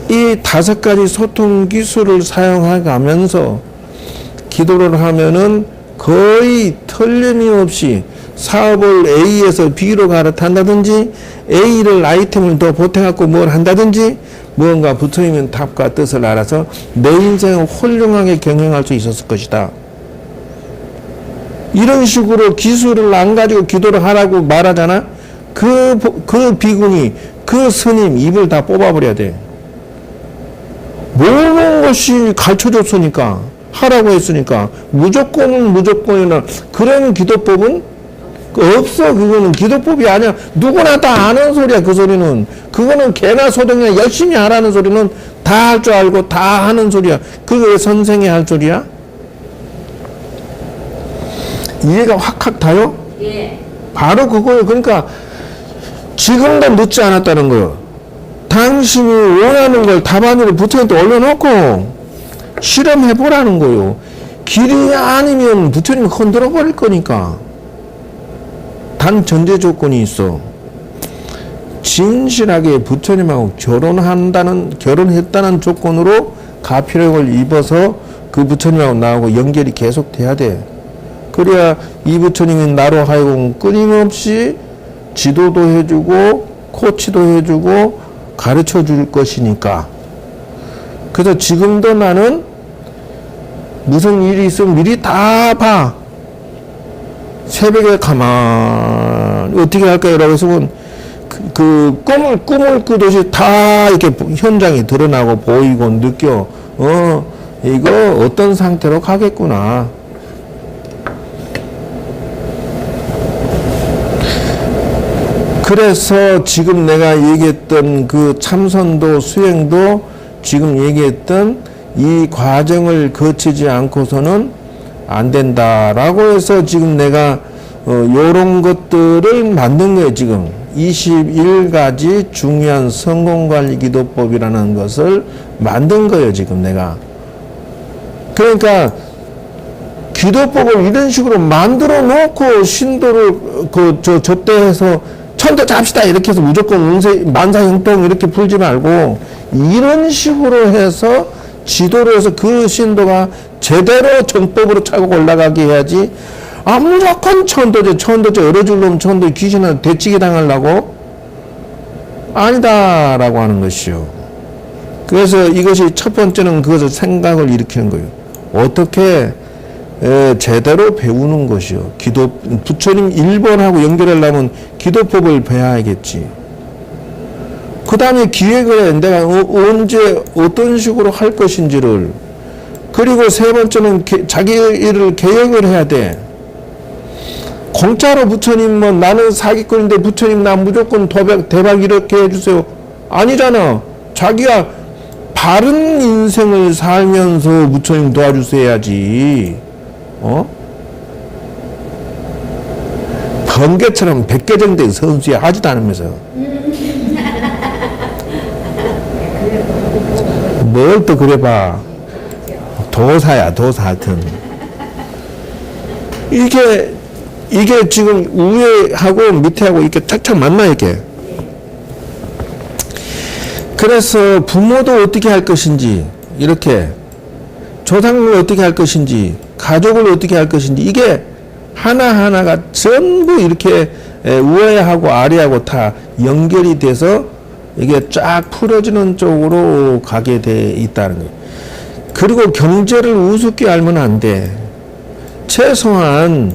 [SPEAKER 1] 이 5가지 소통 기술을 사용해가면서 기도를 하면은 거의 틀림없이 사업을 A에서 B로 갈아탄다든지 A를 아이템을 더 보태갖고 뭘 한다든지 무언가 부처님은 답과 뜻을 알아서 내 인생을 훌륭하게 경영할 수 있었을 것이다. 이런 식으로 기술을 안 가지고 기도를 하라고 말하잖아. 그 비군이 그 스님 입을 다 뽑아버려야 돼. 모든 것이 가르쳐줬으니까 하라고 했으니까 무조건은 무조건이나 그런 기도법은 없어. 그거는 기도법이 아니야. 누구나 다 아는 소리야. 그 소리는 그거는 개나 소동이나 열심히 하라는 소리는 다 할 줄 알고 다 하는 소리야. 그게 왜 선생이 할 소리야? 이해가 확확 다요?
[SPEAKER 2] 예.
[SPEAKER 1] 바로 그거예요. 그러니까 지금도 늦지 않았다는 거예요. 당신이 원하는 걸 답안으로 부처님한테 올려놓고 실험해보라는 거예요. 길이 아니면 부처님이 흔들어 버릴 거니까. 단 전제 조건이 있어. 진실하게 부처님하고 결혼했다는 조건으로 가피력을 입어서 그 부처님하고 나하고 연결이 계속 돼야 돼. 그래야 이 부처님이 나로 하여금 끊임없이 지도도 해주고 코치도 해주고 가르쳐 줄 것이니까. 그래서 지금도 나는 무슨 일이 있으면 미리 다 봐. 새벽에 가만히 어떻게 할까요? 라고 해서 그 꿈을 꾸듯이 다 이렇게 현장이 드러나고 보이고 느껴. 이거 어떤 상태로 가겠구나. 그래서 지금 내가 얘기했던 그 참선도 수행도 지금 얘기했던 이 과정을 거치지 않고서는 안 된다라고 해서 지금 내가 요런 것들을 만든 거예요. 지금 21가지 중요한 성공관리 기도법이라는 것을 만든 거예요. 지금 내가. 그러니까 기도법을 이런 식으로 만들어 놓고 신도를 접대해서 천도 잡시다 이렇게 해서 무조건 만사형통 이렇게 풀지 말고 이런 식으로 해서 지도를 해서 그 신도가 제대로 정법으로 차고 올라가게 해야지. 무조건 천도제 얼어줄 놈 천도 귀신한테 대치기 당하려고? 아니다라고 하는 것이요. 그래서 이것이 첫 번째는 그것을 생각을 일으키는 거예요. 어떻게 제대로 배우는 것이요. 부처님 1번하고 연결하려면 기도법을 배워야겠지. 그 다음에 기획을 해. 내가 언제 어떤 식으로 할 것인지를. 그리고 세 번째는 자기 일을 계획을 해야 돼. 공짜로 부처님 나는 사기꾼인데 부처님 나 무조건 대박 이렇게 해주세요. 아니잖아. 자기가 바른 인생을 살면서 부처님 도와주세요 해야지. 번개처럼 백개정된 선수에 하지도 않으면서 뭘 또 그래봐. 도사야 도사. 하여튼 이게 지금 위에하고 밑에하고 이렇게 착착 맞나 이게. 그래서 부모도 어떻게 할 것인지, 이렇게 조상을 어떻게 할 것인지, 가족을 어떻게 할 것인지, 이게 하나하나가 전부 이렇게 위하고 아래하고 다 연결이 돼서 이게 쫙 풀어지는 쪽으로 가게 돼 있다는 거예요. 그리고 경제를 우습게 알면 안 돼. 최소한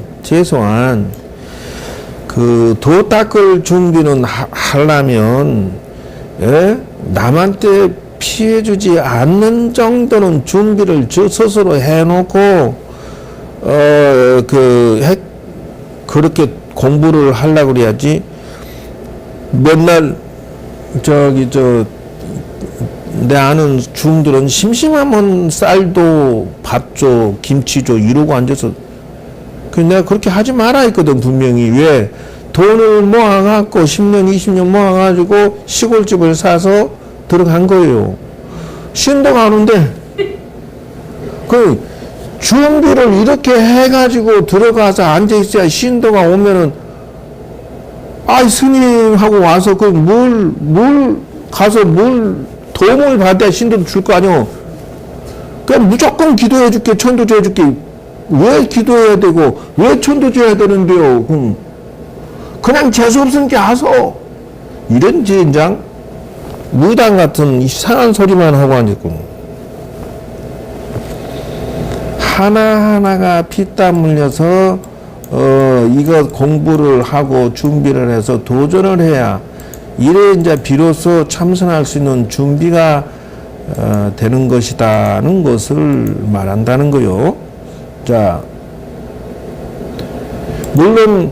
[SPEAKER 1] 그 도 닦을 준비는 하려면 남한테 피해주지 않는 정도는 준비를 스스로 해놓고 그렇게 공부를 하려고 그래야지. 맨날 내 아는 중들은 심심하면 쌀도 밥줘 김치줘 이러고 앉아서 내가 그렇게 하지 마라 했거든. 분명히. 왜? 돈을 모아갖고 10년 20년 모아가지고 시골집을 사서 들어간 거예요. 신도가 오는데 그 준비를 이렇게 해가지고 들어가서 앉아있어야 신도가 오면은 스님하고 와서 가서 뭘 도움을 받아야 신도도 줄 거 아니오. 그냥 무조건 기도해 줄게, 천도제 해 줄게. 왜 기도해야 되고, 왜 천도제 해야 되는데요? 그냥 재수 없으니까 하소. 이런 젠장, 무당 같은 이상한 소리만 하고 앉았고. 하나하나가 피땀 흘려서, 이거 공부를 하고 준비를 해서 도전을 해야, 이래 이제 비로소 참선할 수 있는 준비가 되는 것이다는 것을 말한다는 거요. 자, 물론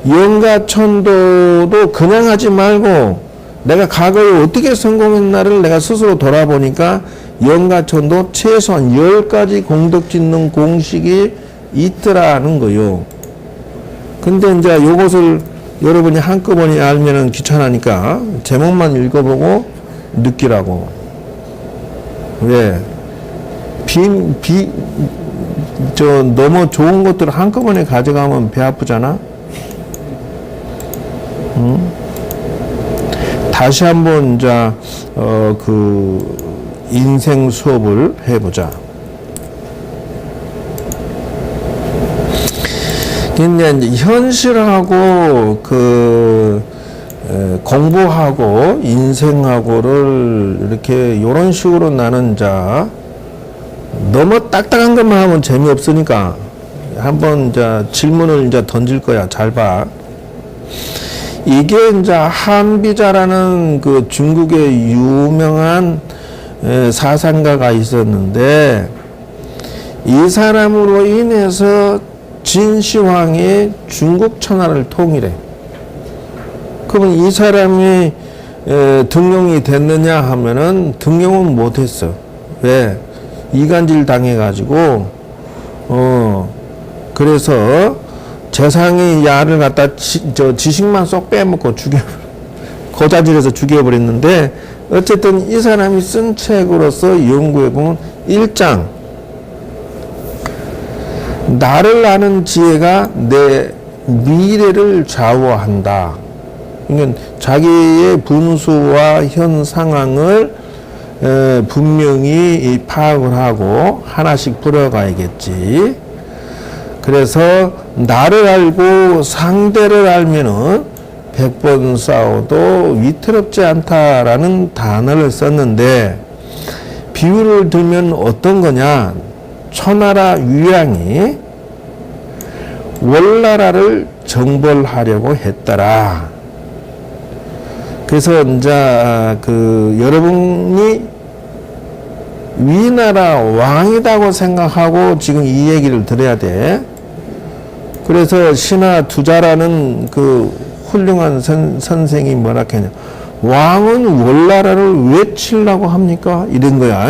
[SPEAKER 1] 영가천도도 그냥 하지 말고 내가 과거에 어떻게 성공했나를 내가 스스로 돌아보니까 영가천도 최소한 10가지 공덕 짓는 공식이 있더라는 거요. 근데 이제 요것을 여러분이 한꺼번에 알면은 귀찮으니까 제목만 읽어보고 느끼라고. 왜? 너무 좋은 것들을 한꺼번에 가져가면 배 아프잖아? 응? 다시 한번, 이제, 인생 수업을 해보자. 근데 이제 현실하고 공부하고 인생하고를 이렇게 요런 식으로 나눈 자, 너무 딱딱한 것만 하면 재미없으니까 한번 이제 질문을 이제 던질 거야. 잘 봐. 이게 이제 한비자라는 그 중국의 유명한 사상가가 있었는데, 이 사람으로 인해서 진시황이 중국 천하를 통일해. 그러면 이 사람이 등용이 됐느냐 하면은 등용은 못했어. 왜? 이간질 당해가지고, 그래서 재상이 야를 갖다 지식만 쏙 빼먹고 고자질해서 죽여버렸는데, 어쨌든 이 사람이 쓴 책으로서 연구해보면 1장, 나를 아는 지혜가 내 미래를 좌우한다. 그러니까 자기의 분수와 현 상황을 분명히 파악을 하고 하나씩 풀어가야겠지. 그래서 나를 알고 상대를 알면은 100번 싸워도 위태롭지 않다라는 단어를 썼는데, 비유를 들면 어떤 거냐? 초나라 유양이 월나라를 정벌하려고 했더라. 그래서 이제 여러분이 위나라 왕이라고 생각하고 지금 이 얘기를 들어야 돼. 그래서 신하 두자라는 그 훌륭한 선생이 뭐라 했냐? 왕은 월나라를 왜 치려고 합니까? 이런 거야.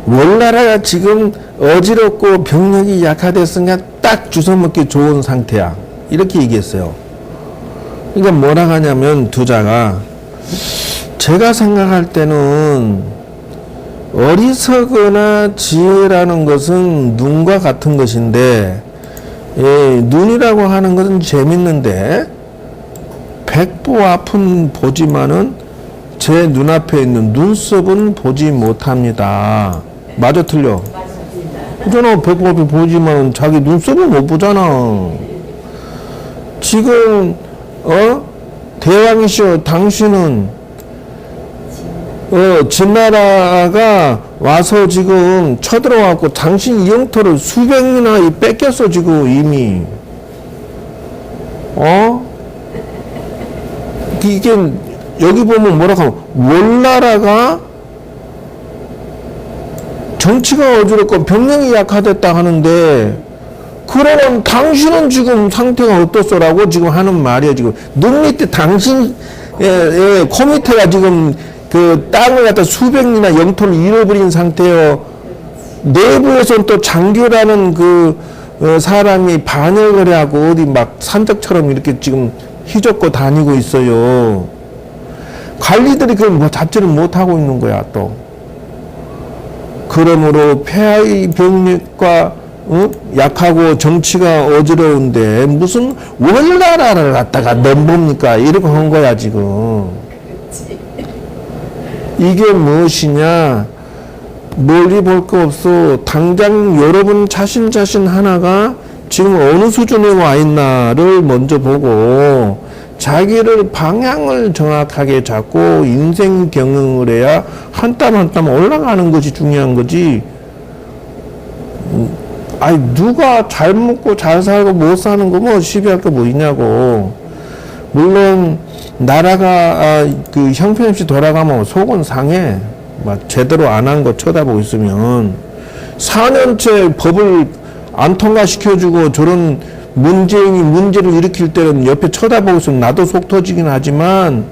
[SPEAKER 1] 월나라가 지금 어지럽고 병력이 약화됐으니까 딱 주워먹기 좋은 상태야. 이렇게 얘기했어요. 그러니까 뭐라 하냐면 두자가, 제가 생각할 때는 어리석거나 지혜라는 것은 눈과 같은 것인데, 눈이라고 하는 것은 재밌는데 백보 앞은 보지만은 제 눈앞에 있는 눈썹은 보지 못합니다. 맞아 틀려? 그잖아. 백보 앞에 보지만 자기 눈썹은 못 보잖아. 지금 대왕이시여, 당신은 진나라가 와서 지금 쳐들어왔고 당신 영토를 수백리나 뺏겼어 지금 이미. 이게 여기 보면 뭐라고 하면 월나라가 정치가 어지럽고 병력이 약화됐다 하는데, 그러면 당신은 지금 상태가 어떻소라고 지금 하는 말이에요. 지금 눈 밑에 당신 코 밑에가 지금 그 땅을 갖다 수백리나 영토를 잃어버린 상태요. 내부에서는 또 장교라는 그 사람이 반역을 하고 어디 막 산적처럼 이렇게 지금 휘젓고 다니고 있어요. 관리들이 그걸 뭐 잡지를 못하고 있는 거야 또. 그러므로 폐하의 병력과 약하고 정치가 어지러운데 무슨 월나라를 갖다가 넘봅니까? 이러고 한 거야 지금. 이게 무엇이냐? 멀리 볼 거 없어. 당장 여러분 자신 하나가 지금 어느 수준에 와 있나를 먼저 보고 자기를 방향을 정확하게 잡고 인생 경영을 해야 한 땀 한 땀 올라가는 것이 중요한 거지. 아니 누가 잘 먹고 잘 살고 못 사는 거 뭐 시비할 거 뭐 있냐고. 물론 나라가 그 형편없이 돌아가면 속은 상해. 막 제대로 안 한 거 쳐다보고 있으면 4년째 법을 안 통과시켜주고 저런 문재인이 문제를 일으킬 때는 옆에 쳐다보고 있으면 나도 속 터지긴 하지만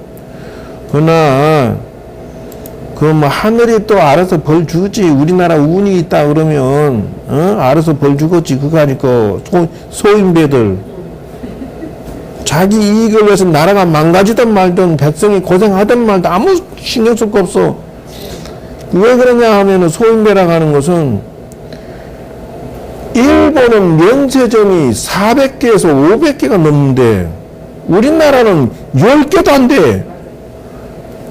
[SPEAKER 1] 그러나 그 뭐 하늘이 또 알아서 벌 주지. 우리나라 운이 있다 그러면 알아서 벌 주겠지. 그거 하니까 소인배들 자기 이익을 위해서 나라가 망가지든 말든 백성이 고생하든 말든 아무 신경 쓸 거 없어. 왜 그러냐 하면은 소인배라고 하는 것은 일본은 면세점이 400개에서 500개가 넘는데 우리나라는 10개도 안 돼.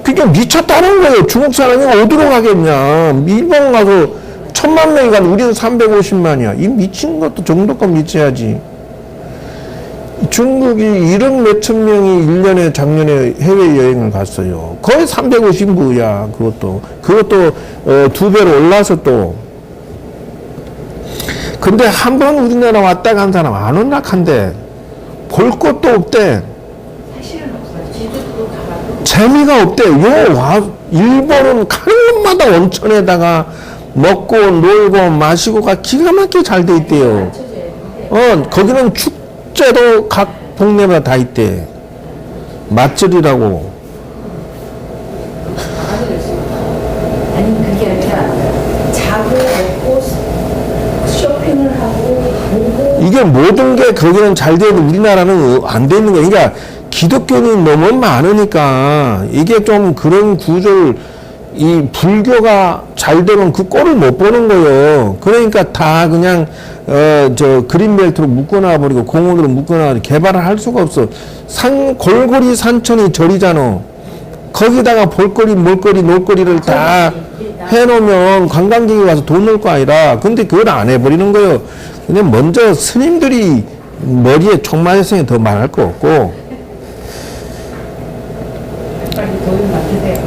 [SPEAKER 1] 그게 미쳤다는 거예요. 중국 사람이 어디로 가겠냐. 일본 가서 1000만 명이 가는데 우리는 350만이야. 이 미친 것도 정도껏 미쳐야지. 중국이 1억 몇천 명이 1년에 작년에 해외여행을 갔어요. 거의 350부야. 그것도 2배로 올라서 또. 근데 한 번 우리나라 왔다 간 사람 안 온락한데 볼 것도 없대.
[SPEAKER 2] 사실은 없어요. 제주도 가봐도
[SPEAKER 1] 재미가 없대. 일본은 가는 곳마다 온천에다가 먹고 놀고 마시고가 기가 막히게 잘 돼 있대요.
[SPEAKER 2] 맞춰줘야 되는데
[SPEAKER 1] 거기는 축제도 각 동네마다 다 있대. 맛절이라고.
[SPEAKER 2] 아니 그게 아니라 자고 먹고 쇼핑을 하고 보고
[SPEAKER 1] 이게 모든 게 거기는 잘 되는데 우리나라는 안 돼 있는 거야. 그러니까 기독교는 너무 많으니까 이게 좀 그런 구조를 이 불교가 잘 되면 그 꼴을 못 보는 거예요. 그러니까 다 그냥 저 그린벨트로 묶어놔 버리고 공원으로 묶어놔 개발을 할 수가 없어. 골고리 산천이 절이잖아. 거기다가 볼거리, 몰거리, 놀거리를 다 해놓으면 관광객이 와서 돈 넣을 거 아니라. 근데 그걸 안 해버리는 거예요. 근데 먼저 스님들이 머리에 총 맞았으니 더 말할 거 없고.
[SPEAKER 2] 빨리 돈 맡으세요.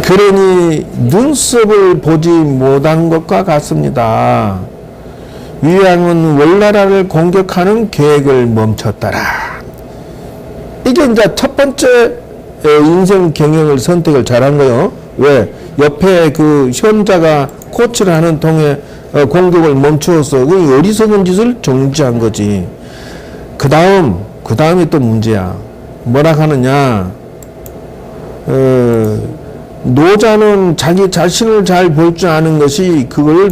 [SPEAKER 1] 그러니 눈썹을 보지 못한 것과 같습니다. 위왕은 월나라를 공격하는 계획을 멈췄더라. 이게 이제 첫 번째 인생 경영을 선택을 잘한 거요. 왜? 옆에 그 현자가 코치를 하는 통에 공격을 멈추어서 그 어리석은 짓을 정지한 거지. 그 다음이 또 문제야. 뭐라 하느냐? 노자는 자기 자신을 잘 볼 줄 아는 것이 그걸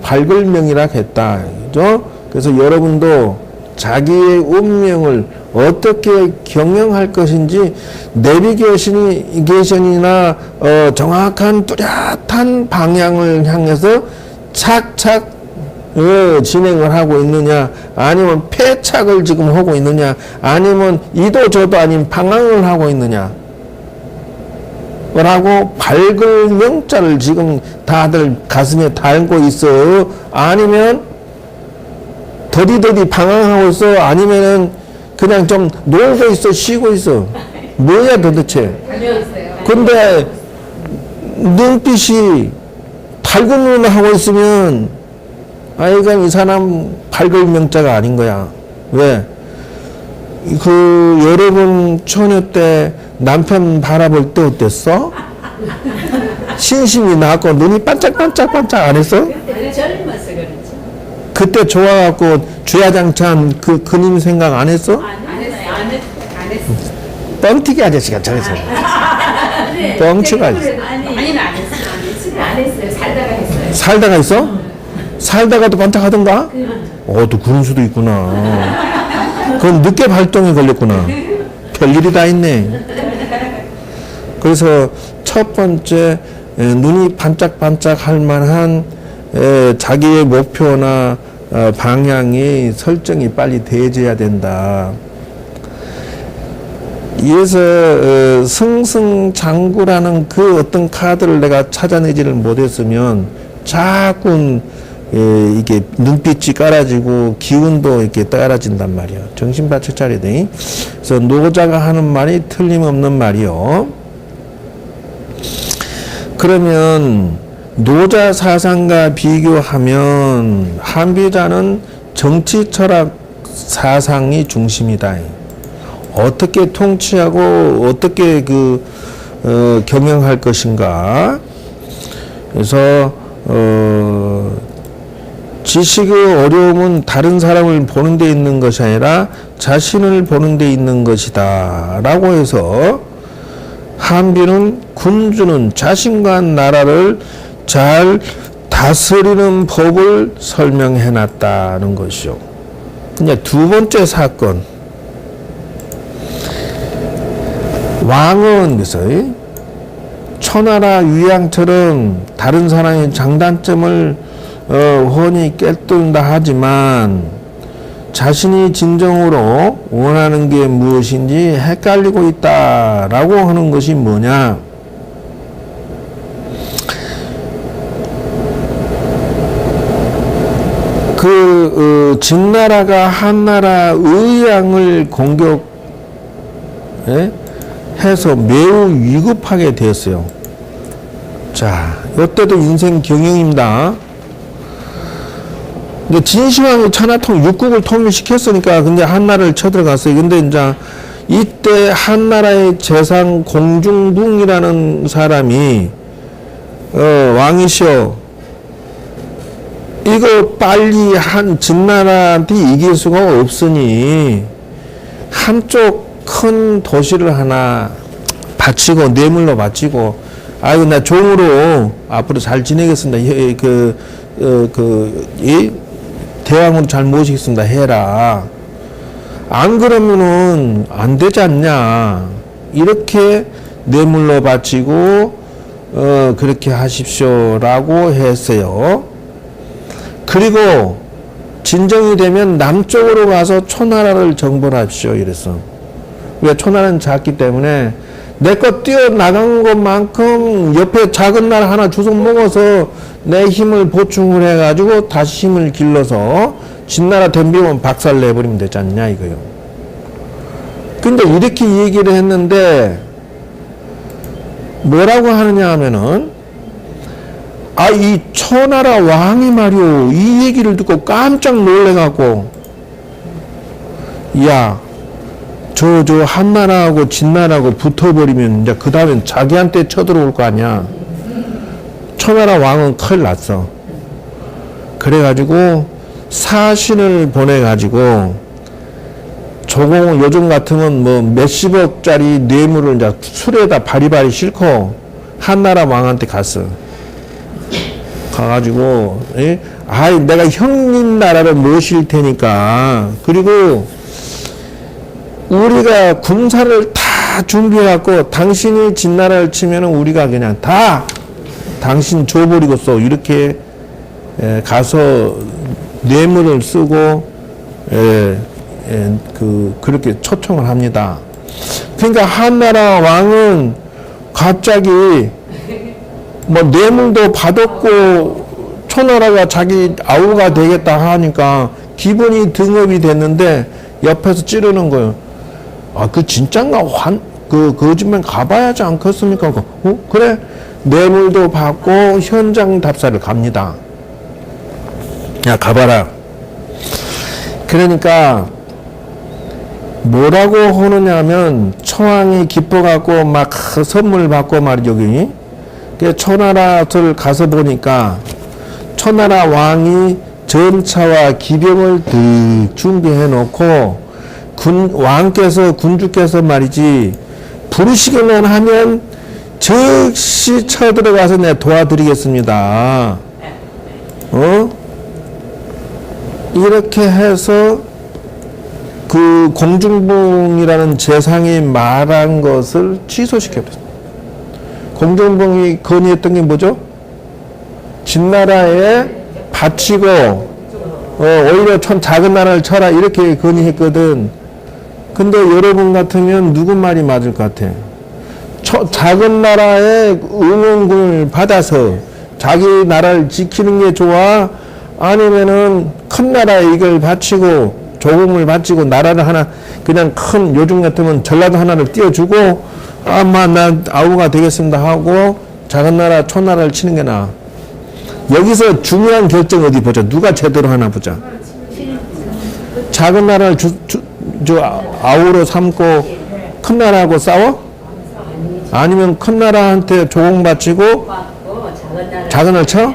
[SPEAKER 1] 발걸명이라 했다. 그죠? 그래서 여러분도 자기의 운명을 어떻게 경영할 것인지 내비게이션이나 정확한 뚜렷한 방향을 향해서 착착 진행을 하고 있느냐, 아니면 패착을 지금 하고 있느냐, 아니면 이도 저도 아닌 방황을 하고 있느냐 라고 밝을 명자를 지금 다들 가슴에 달고 있어. 아니면 더디더디 방황하고 있어. 아니면은 그냥 좀 놀고 있어, 쉬고 있어. 뭐야 도대체. 근데 눈빛이 밝은 눈을 하고 있으면 이건 이 사람 밝을 명자가 아닌 거야. 왜? 여러분 처녀 때 남편 바라볼 때 어땠어? 신심이 나고 눈이 반짝반짝반짝 안 했어?
[SPEAKER 2] 그때 젊어서 그렇죠.
[SPEAKER 1] 그때 좋아갖고 주야장창 그 그님 생각 안 했어?
[SPEAKER 2] 안 했어.
[SPEAKER 1] 뻥튀기 아저씨가 저래서 뻥치가 있어.
[SPEAKER 2] 아니는 안 했어요. 안 했어요. 살다가 했어요.
[SPEAKER 1] 살다가 있어? 살다가도 반짝하던가? 또 그런 수도 있구나. 그건 늦게 발동에 걸렸구나. 별일이 다 있네. 그래서 첫 번째 눈이 반짝반짝 할 만한 자기의 목표나 방향이 설정이 빨리 되어져야 된다. 이에서 승승장구라는 그 어떤 카드를 내가 찾아내지를 못했으면 자꾸 이게 눈빛이 깔아지고 기운도 이렇게 떨어진단 말이야. 정신 바짝 차려야 돼. 그래서 노자가 하는 말이 틀림없는 말이요. 그러면 노자 사상과 비교하면 한비자는 정치 철학 사상이 중심이다. 어떻게 통치하고 어떻게 경영할 것인가. 그래서 지식의 어려움은 다른 사람을 보는 데 있는 것이 아니라 자신을 보는 데 있는 것이다 라고 해서 한비는 군주는 자신과 나라를 잘 다스리는 법을 설명해 놨다는 것이요. 이제 두 번째 사건, 왕은 그래서 천하라 위양처럼 다른 사람의 장단점을 훤히 꿰뚫는다 하지만 자신이 진정으로 원하는 게 무엇인지 헷갈리고 있다라고 하는 것이 뭐냐? 진나라가 한나라 의양을 공격해서 매우 위급하게 되었어요. 자, 이때도 인생 경영입니다. 근데 진시황이 천하통 육국을 통일시켰으니까 근데 한나라를 쳐들어갔어요. 근데 이제 이때 한나라의 재상 공중붕이라는 사람이 왕이시여, 이거 빨리 진나라한테 이길 수가 없으니 한쪽 큰 도시를 하나 바치고 뇌물로 바치고, 아이고 나 종으로 앞으로 잘 지내겠습니다. 대왕으로 잘 모시겠습니다. 해라. 안 그러면은 안 되지 않냐. 이렇게 뇌물로 바치고 그렇게 하십시오라고 했어요. 그리고 진정이 되면 남쪽으로 가서 초나라를 정벌하십시오 이랬어. 왜? 초나라는 작기 때문에 내 거 뛰어나간 것만큼 옆에 작은 나라 하나 주워 먹어서 내 힘을 보충을 해가지고 다시 힘을 길러서 진나라 덤비면 박살 내버리면 되지 않냐 이거요. 근데 이렇게 얘기를 했는데 뭐라고 하느냐 하면은, 이 초나라 왕이 말이오, 이 얘기를 듣고 깜짝 놀래갖고, 야, 저 한나라하고 진나라하고 붙어버리면 이제 그 다음엔 자기한테 쳐들어올 거 아니야. 초나라 왕은 큰일 났어. 그래가지고 사신을 보내가지고 조공을 요즘 같으면 뭐 몇십억짜리 뇌물을 이제 술에다 바리바리 싣고 한나라 왕한테 갔어. 가가지고 내가 형님 나라를 모실 테니까, 그리고 우리가 군사를 다 준비해갖고 당신이 진나라를 치면은 우리가 그냥 다 당신 줘버리겠어. 이렇게 가서 뇌물을 쓰고 그렇게 초청을 합니다. 그러니까 한나라 왕은 갑자기 뭐 뇌물도 받았고 초나라가 자기 아우가 되겠다 하니까 기분이 등업이 됐는데 옆에서 찌르는 거예요. 그 진짠가? 거짓말 가봐야지 않겠습니까? 그래. 뇌물도 받고 현장 답사를 갑니다. 야, 가봐라. 그러니까 뭐라고 하느냐면 초왕이 기뻐갖고 막 선물 받고 말이죠. 초나라를 가서 보니까 초나라 왕이 전차와 기병을 득 준비해 놓고 왕께서 군주께서 말이지 부르시기만 하면 즉시 쳐들어가서 내가 도와드리겠습니다. 이렇게 해서 그 공중봉이라는 재상이 말한 것을 취소시켜버렸습니다. 공중봉이 건의했던 게 뭐죠? 진나라에 바치고 오히려 작은 나라를 쳐라 이렇게 건의했거든. 근데 여러분 같으면 누구 말이 맞을 것 같아? 작은 나라의 응원군을 받아서 자기 나라를 지키는 게 좋아? 아니면은 큰 나라에 이걸 바치고 조공을 바치고 나라를 하나 그냥 큰 요즘 같으면 전라도 하나를 띄워주고 아마 난 아우가 되겠습니다 하고 작은 나라 초나라를 치는 게 나아. 여기서 중요한 결정 어디 보자. 누가 제대로 하나 보자. 작은 나라를 아우로 삼고 큰 나라하고 싸워? 아니면 큰 나라한테 조공 바치고 작은 나라 쳐?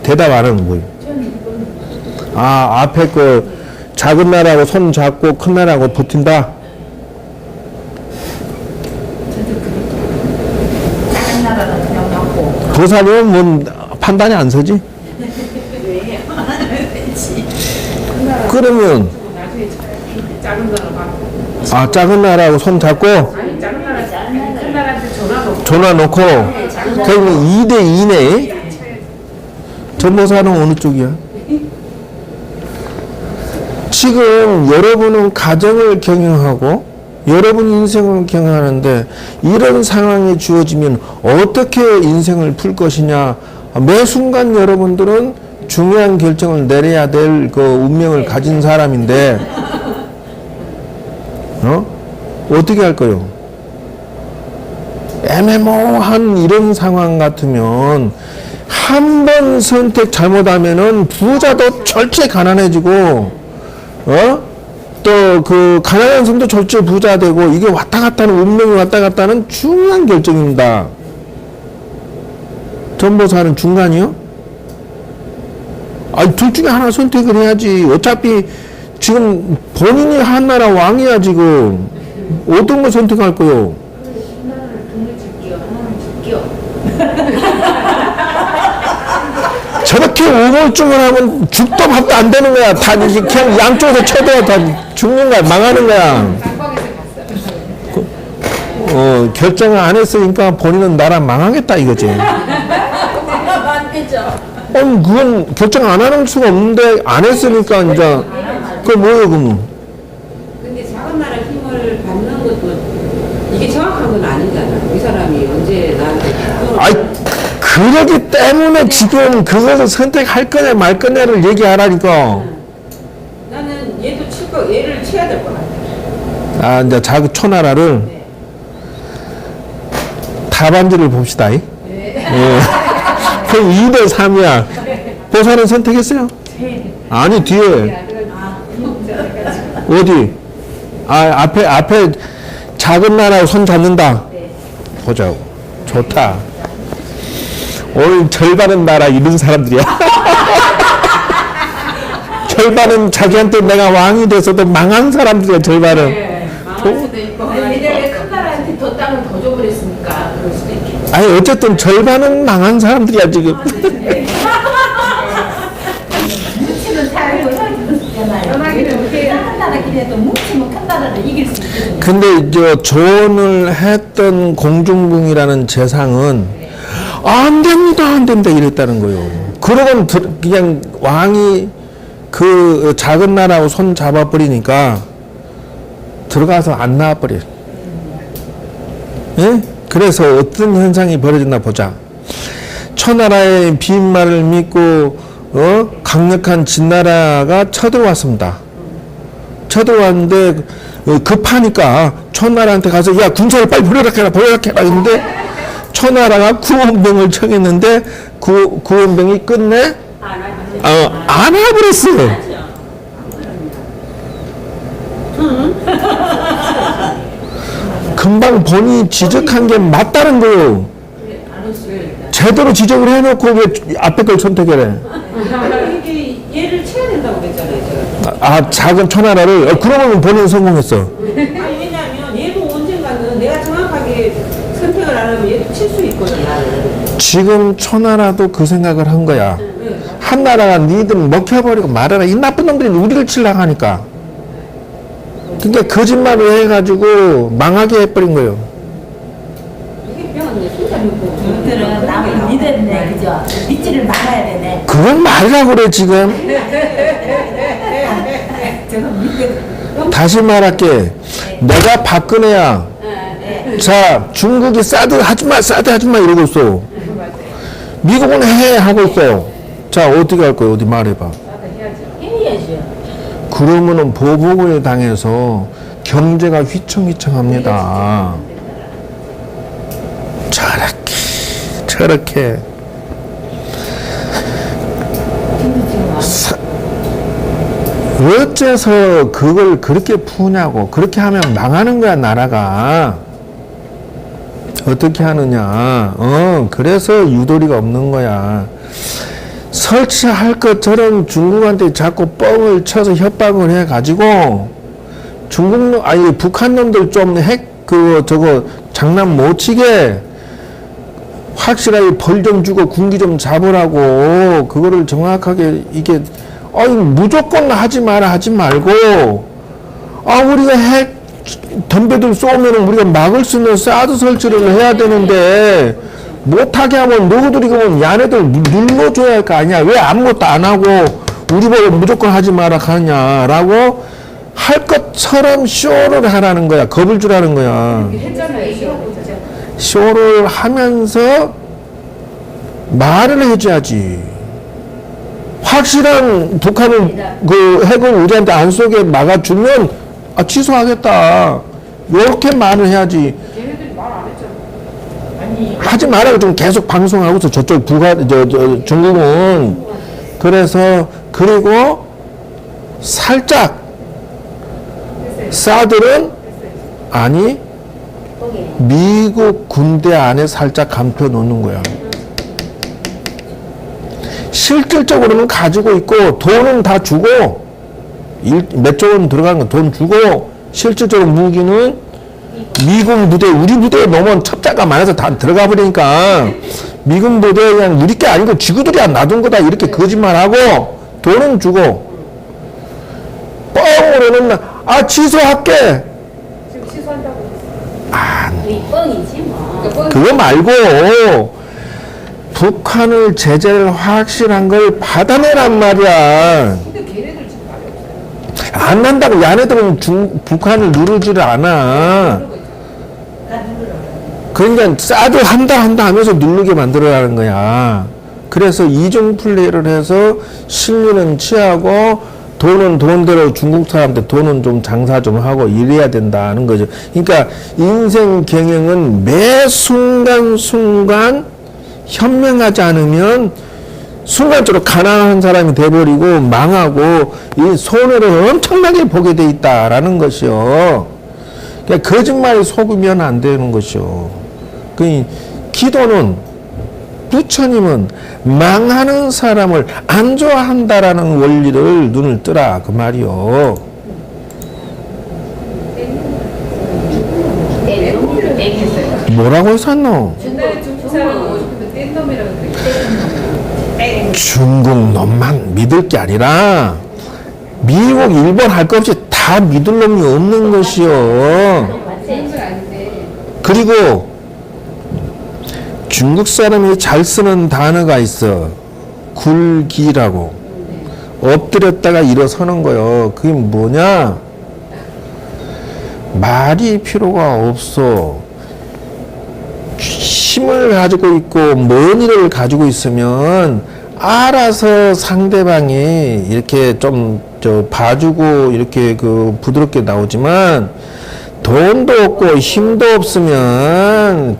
[SPEAKER 1] 대답 안 하는 거예요. 앞에 작은 나라하고 손 잡고 큰 나라하고 버틴다?
[SPEAKER 2] 작은 나라는 그냥 받고.
[SPEAKER 1] 도사님은 뭐 판단이 안 서지? 그러면
[SPEAKER 2] 나중에 작은 나라 받고.
[SPEAKER 1] 작은 나라하고 손 잡고
[SPEAKER 2] 아니 작은 나라 큰 나라한테
[SPEAKER 1] 전화 놓고 그러면 2대 2네. 전도사는 어느 쪽이야? 지금 여러분은 가정을 경영하고 여러분 인생을 경영하는데 이런 상황이 주어지면 어떻게 인생을 풀 것이냐. 매 순간 여러분들은 중요한 결정을 내려야 될 그 운명을 가진 사람인데 어떻게 할 거요? 애매모호한 이런 상황 같으면 한 번 선택 잘못하면은 부자도 절제 가난해지고 또 그 가난한 사람도 절제 부자 되고 이게 왔다 갔다 하는 운명이 왔다 갔다 하는 중요한 결정입니다. 전보사는 중간이요? 둘 중에 하나 선택을 해야지. 어차피 지금 본인이 한나라 왕이야 지금. 어떤 거 선택할 거요?
[SPEAKER 2] 하나를 돈을 줄게요. 하나는 줄게요.
[SPEAKER 1] 저렇게 우물쭈물 하면 죽도 밥도 안 되는 거야. 다 이제 그냥 양쪽에서 쳐도 다 죽는 거야. 망하는 거야.
[SPEAKER 2] 쌍방에서 갔어.
[SPEAKER 1] 결정을 안 했으니까 본인은 나라 망하겠다 이거지.
[SPEAKER 2] 맞겠죠.
[SPEAKER 1] 그건 결정 안 하는 수가 없는데 안 했으니까 이제 그거 뭐예요 그럼?
[SPEAKER 4] 근데 작은 나라 힘을 받는 것도 이게 정확한 건 아니잖아. 이 사람이 언제 나한테
[SPEAKER 1] 그러기 때문에 지금 그것을 선택할 거냐 말 거냐를 얘기하라니까.
[SPEAKER 4] 나는 얘도 얘를 쳐야 될 것 같아.
[SPEAKER 1] 이제 자기 초나라를
[SPEAKER 4] 네.
[SPEAKER 1] 답안지를 봅시다. 네. 그럼 2대 3이야. 보사는 선택했어요? 아니 뒤에 어디? 앞에 작은 나라 손 잡는다. 보자고. 좋다. 오늘 절반은 나라 이런 사람들이야. 절반은 자기한테 내가 왕이 돼서도 망한 사람들이야. 절반은.
[SPEAKER 2] 망할 수도 있고. 얘네가 큰 나라한테 더 땅을 더 줘버렸으니까 그럴 수도 있겠죠.
[SPEAKER 1] 아니 어쨌든 절반은 망한 사람들이야 지금.
[SPEAKER 2] 뭉치면 살고 살잖아요. 큰 나라끼리도 뭉치면 큰 나라를 이길 수 있거든요.
[SPEAKER 1] 근데 이제 조언을 했던 공중붕이라는 재상은 안 됩니다 이랬다는 거예요. 그러고는 그냥 왕이 그 작은 나라하고 손 잡아버리니까 들어가서 안 나와버려요. 예? 그래서 어떤 현상이 벌어졌나 보자. 초나라의 빈말을 믿고 강력한 진나라가 쳐들어왔습니다. 쳐들어왔는데 급하니까 초나라한테 가서 야 군사를 빨리 보내라해라 했는데 초나라가 구원병을 청했는데 구원병이 끝내 안 와버렸어. 금방 본인이 지적한 게 맞다는 거예요. 제대로 지적을 해놓고 왜 앞에 걸 선택을 해?
[SPEAKER 4] 이게 얘를 쳐야 된다고 그랬잖아요. 제가.
[SPEAKER 1] 작은 초나라를 그러면 본인은 성공했어.
[SPEAKER 4] 아니 왜냐하면 얘도 언젠가는 내가 정확하게 선택을 안 하면 얘도 칠 수 있거든.
[SPEAKER 1] 지금 초나라도 그 생각을 한 거야. 한나라가 니들 먹혀버리고 말아라. 이 나쁜 놈들이 우리를 치려고 하니까. 그러니까 거짓말을 해가지고 망하게 해버린 거예요.
[SPEAKER 4] 이게 병원에 순찰 놓고
[SPEAKER 2] 그들은 남을 믿었네, 그죠? 믿지를 말아야 되네.
[SPEAKER 1] 그건 말이라고 그래 지금.
[SPEAKER 2] 저거 믿거든.
[SPEAKER 1] 다시 말할게. 내가 박근혜야. 자, 중국이 사드 하지마, 사드 하지마 이러고 있어. 미국은 해 하고 있어. 자, 어떻게 할 거야? 어디 말해봐.
[SPEAKER 2] 해야죠.
[SPEAKER 1] 그러면은 보복을 당해서 경제가 휘청휘청합니다. 저렇게. 어째서 그걸 그렇게 푸냐고. 그렇게 하면 망하는 거야, 나라가. 어떻게 하느냐. 그래서 유도리가 없는 거야. 설치할 것처럼 중국한테 자꾸 뻥을 쳐서 협박을 해가지고 북한 놈들 좀 저거 장난 못 치게 확실하게 벌 좀 주고 군기 좀 잡으라고 그거를 정확하게 이게 무조건 하지 말고 우리가 핵 덤벼들 쏘면은 우리가 막을 수 있는 사드 설치를 해야 되는데 못하게 하면 너희들이 그러면 야네들 눌러줘야 할 거 아니야. 왜 아무것도 안 하고 우리 보고 무조건 하지 마라 하냐라고 할 것처럼 쇼를 하라는 거야. 겁을 주라는 거야. 쇼를 하면서 말을 해줘야지. 확실한 북한은 그 핵을 우리한테 안 쏘게 막아주면 취소하겠다. 이렇게 말을 해야지. 하지 말라고 좀 계속 방송하고서 저쪽 중국은 그래서 그리고 살짝 사들은 아니 미국 군대 안에 살짝 감춰 놓는 거야. 실질적으로는 가지고 있고 돈은 다 주고 몇조 원 들어가는 거 돈 주고 실질적으로 무기는 미군 부대 우리 부대에 너무 첩자가 많아서 다 들어가 버리니까 미군 부대 그냥 우리 게 아니고 지구들이 놔둔 거다 이렇게 거짓말하고 돈은 주고 뻥으로는 취소할게.
[SPEAKER 4] 지금 취소한다고
[SPEAKER 2] 뻥이지 뭐.
[SPEAKER 1] 그거 말고 북한을 제재를 확실한 걸 받아내란 말이야.
[SPEAKER 4] 근데 걔네들 지금 말이 없어요.
[SPEAKER 1] 안 난다고. 야네들은 북한을 누르지를 않아. 그러니까 사드 한다 하면서 누르게 만들어라는 거야. 그래서 이중 플레이를 해서 실리는 취하고 돈은 돈대로 중국 사람들 돈은 좀 장사 좀 하고 이래야 된다는 거죠. 그러니까 인생 경영은 매 순간순간 현명하지 않으면 순간적으로 가난한 사람이 돼버리고 망하고 이 손해를 엄청나게 보게 돼 있다라는 것이요. 그러니까 거짓말에 속으면 안 되는 것이요. 그 기도는 부처님은 망하는 사람을 안 좋아한다라는 원리를 눈을 뜨라 그 말이요. 뭐라고 했었노?
[SPEAKER 4] 옛날에 중국 사람은 오죽하면 뗀놈이라고 그랬지.
[SPEAKER 1] 중국 놈만 믿을 게 아니라 미국, 일본 할 것 없이 다 믿을 놈이 없는 것이요.
[SPEAKER 4] 중국은 아닌데.
[SPEAKER 1] 그리고 중국 사람이 잘 쓰는 단어가 있어. 굴기라고. 엎드렸다가 일어서는 거요. 그게 뭐냐? 말이 필요가 없어. 힘을 가지고 있고 먼 일을 가지고 있으면 알아서 상대방이 이렇게 좀 봐주고 이렇게 부드럽게 나오지만 돈도 없고 힘도 없으면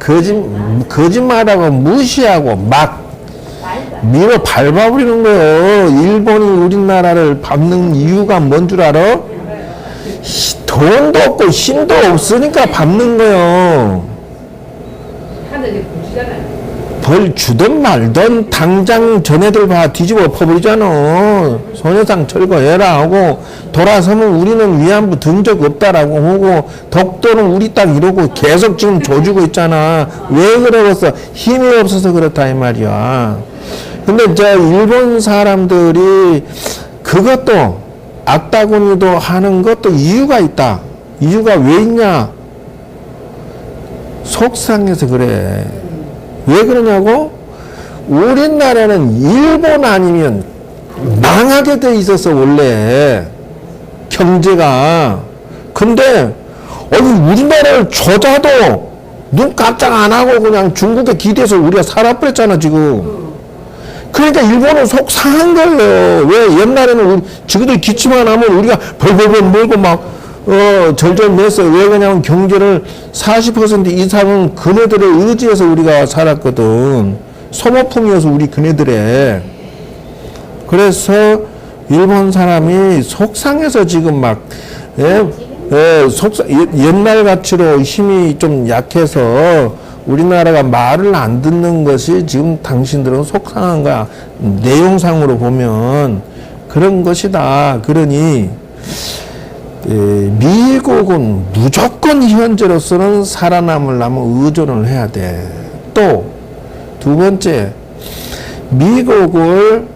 [SPEAKER 1] 거짓말하고 무시하고 막 밀어 밟아버리는 거예요. 일본이 우리나라를 밟는 이유가 뭔 줄 알아? 돈도 없고 힘도 없으니까 밟는 거예요.
[SPEAKER 4] 하늘이 부시잖아요.
[SPEAKER 1] 벌 주든 말든 당장 전애들 봐 뒤집어 엎어버리잖아. 소녀상 철거해라 하고 돌아서면 우리는 위안부 든 적 없다라고 하고 독도는 우리 땅 이러고 계속 지금 조지고 있잖아. 왜 그러겠어? 힘이 없어서 그렇다 이 말이야. 근데 일본 사람들이 그것도 악다구니도 하는 것도 이유가 있다. 이유가 왜 있냐? 속상해서 그래. 왜 그러냐고? 우리나라는 일본 아니면 망하게 돼 있었어, 원래. 경제가. 근데, 우리나라를 조자도 눈 깜짝 안 하고 그냥 중국에 기대서 우리가 살아버렸잖아, 지금. 그러니까 일본은 속상한 거예요. 왜? 옛날에는 지금들 기침만 하면 우리가 벌벌벌 몰고 막, 절절 냈어요. 왜 그러냐면 경제를 40% 이상은 그네들의 의지에서 우리가 살았거든. 소모품이어서 우리 그네들의. 그래서 일본 사람이 속상해서 지금 막, 옛날 가치로 힘이 좀 약해서 우리나라가 말을 안 듣는 것이 지금 당신들은 속상한 거야. 내용상으로 보면 그런 것이다. 그러니 미국은 무조건 현재로서는 살아남으려면 의존을 해야 돼. 또 두 번째, 미국을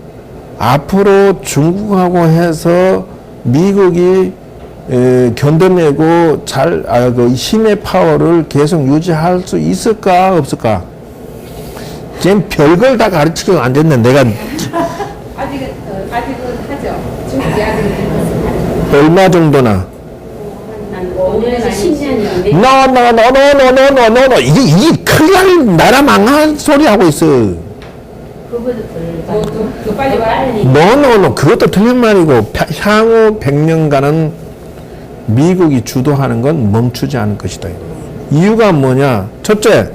[SPEAKER 1] 앞으로 중국하고 해서 미국이 견뎌내고 그 힘의 파워를 계속 유지할 수 있을까 없을까? 지금 별걸 다 가르치고 안 됐네. 내가
[SPEAKER 4] 아직은 하죠. 중국이 아직은
[SPEAKER 1] 얼마 정도나?
[SPEAKER 4] 한 5년에서 10년이요.
[SPEAKER 1] No. 이게 큰일 날 나라 망할 소리 하고 있어.
[SPEAKER 2] 그거도
[SPEAKER 4] 더 빨리 와야
[SPEAKER 1] No. 그것도 틀린 말이고 향후 100년간은 미국이 주도하는 건 멈추지 않을 것이다. 이유가 뭐냐? 첫째,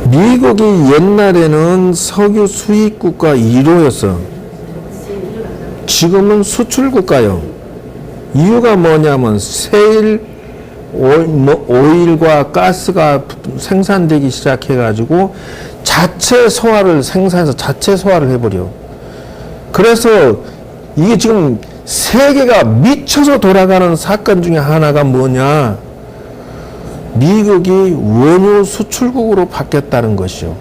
[SPEAKER 1] 미국이 옛날에는 석유 수입국가 1호였어. 지금은 수출국가요. 이유가 뭐냐면 세일 오일과 가스가 생산되기 시작해가지고 자체 소화를 생산해서 자체 소화를 해버려. 그래서 이게 지금 세계가 미쳐서 돌아가는 사건 중에 하나가 뭐냐? 미국이 원유 수출국으로 바뀌었다는 것이요.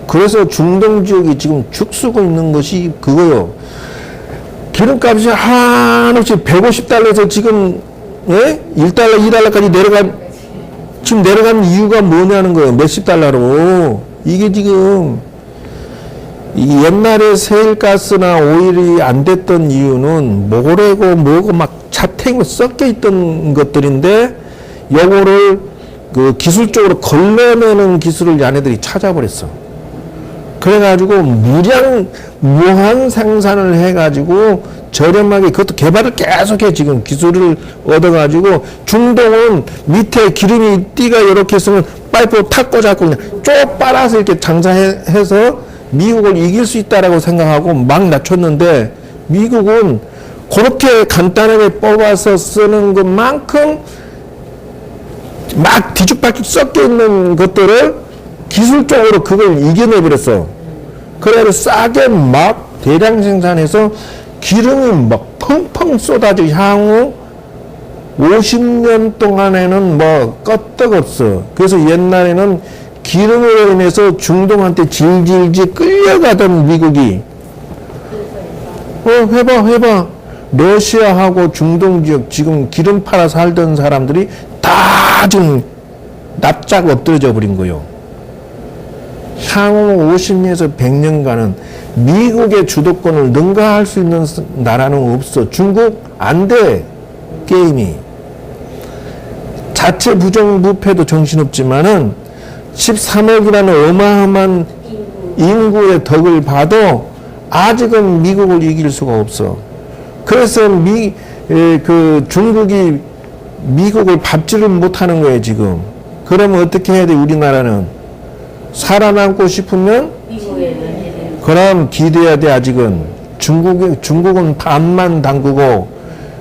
[SPEAKER 1] 그래서 중동 지역이 지금 죽쓰고 있는 것이 그거요. 기름값이 한없이 150달러에서 지금 1달러, 2달러까지 지금 내려간 이유가 뭐냐는 거예요. 몇십 달러로. 이게 지금 이 옛날에 세일가스나 오일이 안 됐던 이유는 모래고 뭐고 막 자탱으로 섞여 있던 것들인데 요거를 그 기술적으로 걸러내는 기술을 얘네들이 찾아버렸어. 그래가지고 무한 생산을 해가지고 저렴하게 그것도 개발을 계속해. 지금 기술을 얻어가지고 중동은 밑에 기름이 띠가 이렇게 있으면 파이프 탁 꽂아갖고 그냥 쭉 빨아서 이렇게 장사해서 미국을 이길 수 있다라고 생각하고 막 낮췄는데 미국은 그렇게 간단하게 뽑아서 쓰는 것만큼 막 뒤죽박죽 섞여 있는 것들을 기술적으로 그걸 이겨내버렸어. 그래서 싸게 막 대량 생산해서 기름이 막 펑펑 쏟아져. 향후 50년 동안에는 뭐 껐떡없어. 그래서 옛날에는 기름으로 인해서 중동한테 질질질 끌려가던 미국이 해봐. 러시아하고 중동 지역 지금 기름 팔아 살던 사람들이 다 지금 납작 엎드려져 버린 거요. 향후 50년에서 100년간은 미국의 주도권을 능가할 수 있는 나라는 없어. 중국 안 돼. 게임이. 자체 부정부패도 정신없지만은 13억이라는 어마어마한 인구의 덕을 봐도 아직은 미국을 이길 수가 없어. 그래서 중국이 미국을 밟지를 못하는 거예요, 지금. 그러면 어떻게 해야 돼, 우리나라는? 살아남고 싶으면? 그럼 기대해야 돼, 아직은. 중국은 반만 담그고,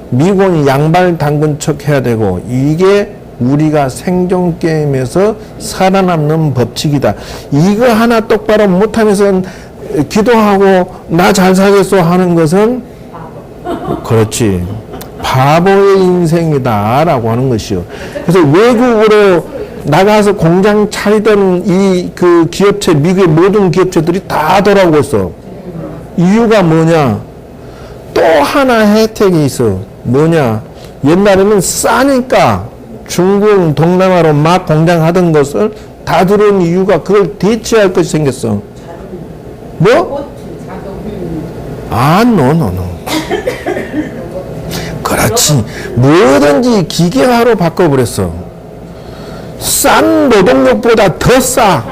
[SPEAKER 1] 미국은 양발 담근 척 해야 되고, 이게 우리가 생존 게임에서 살아남는 법칙이다. 이거 하나 똑바로 못하면서 기도하고, 나 잘 살겠어 하는 것은, 그렇지. 바보의 인생이다라고 하는 것이요. 그래서 외국으로 나가서 공장 차리던 그 기업체, 미국의 모든 기업체들이 다 돌아오고 있어. 이유가 뭐냐? 또 하나 혜택이 있어. 뭐냐? 옛날에는 싸니까 중국, 동남아로 막 공장하던 것을 다 들어온 이유가 그걸 대체할 것이 생겼어. 뭐? 아, 노. 그렇지. 뭐든지 기계화로 바꿔버렸어. 싼 노동력보다 더 싸.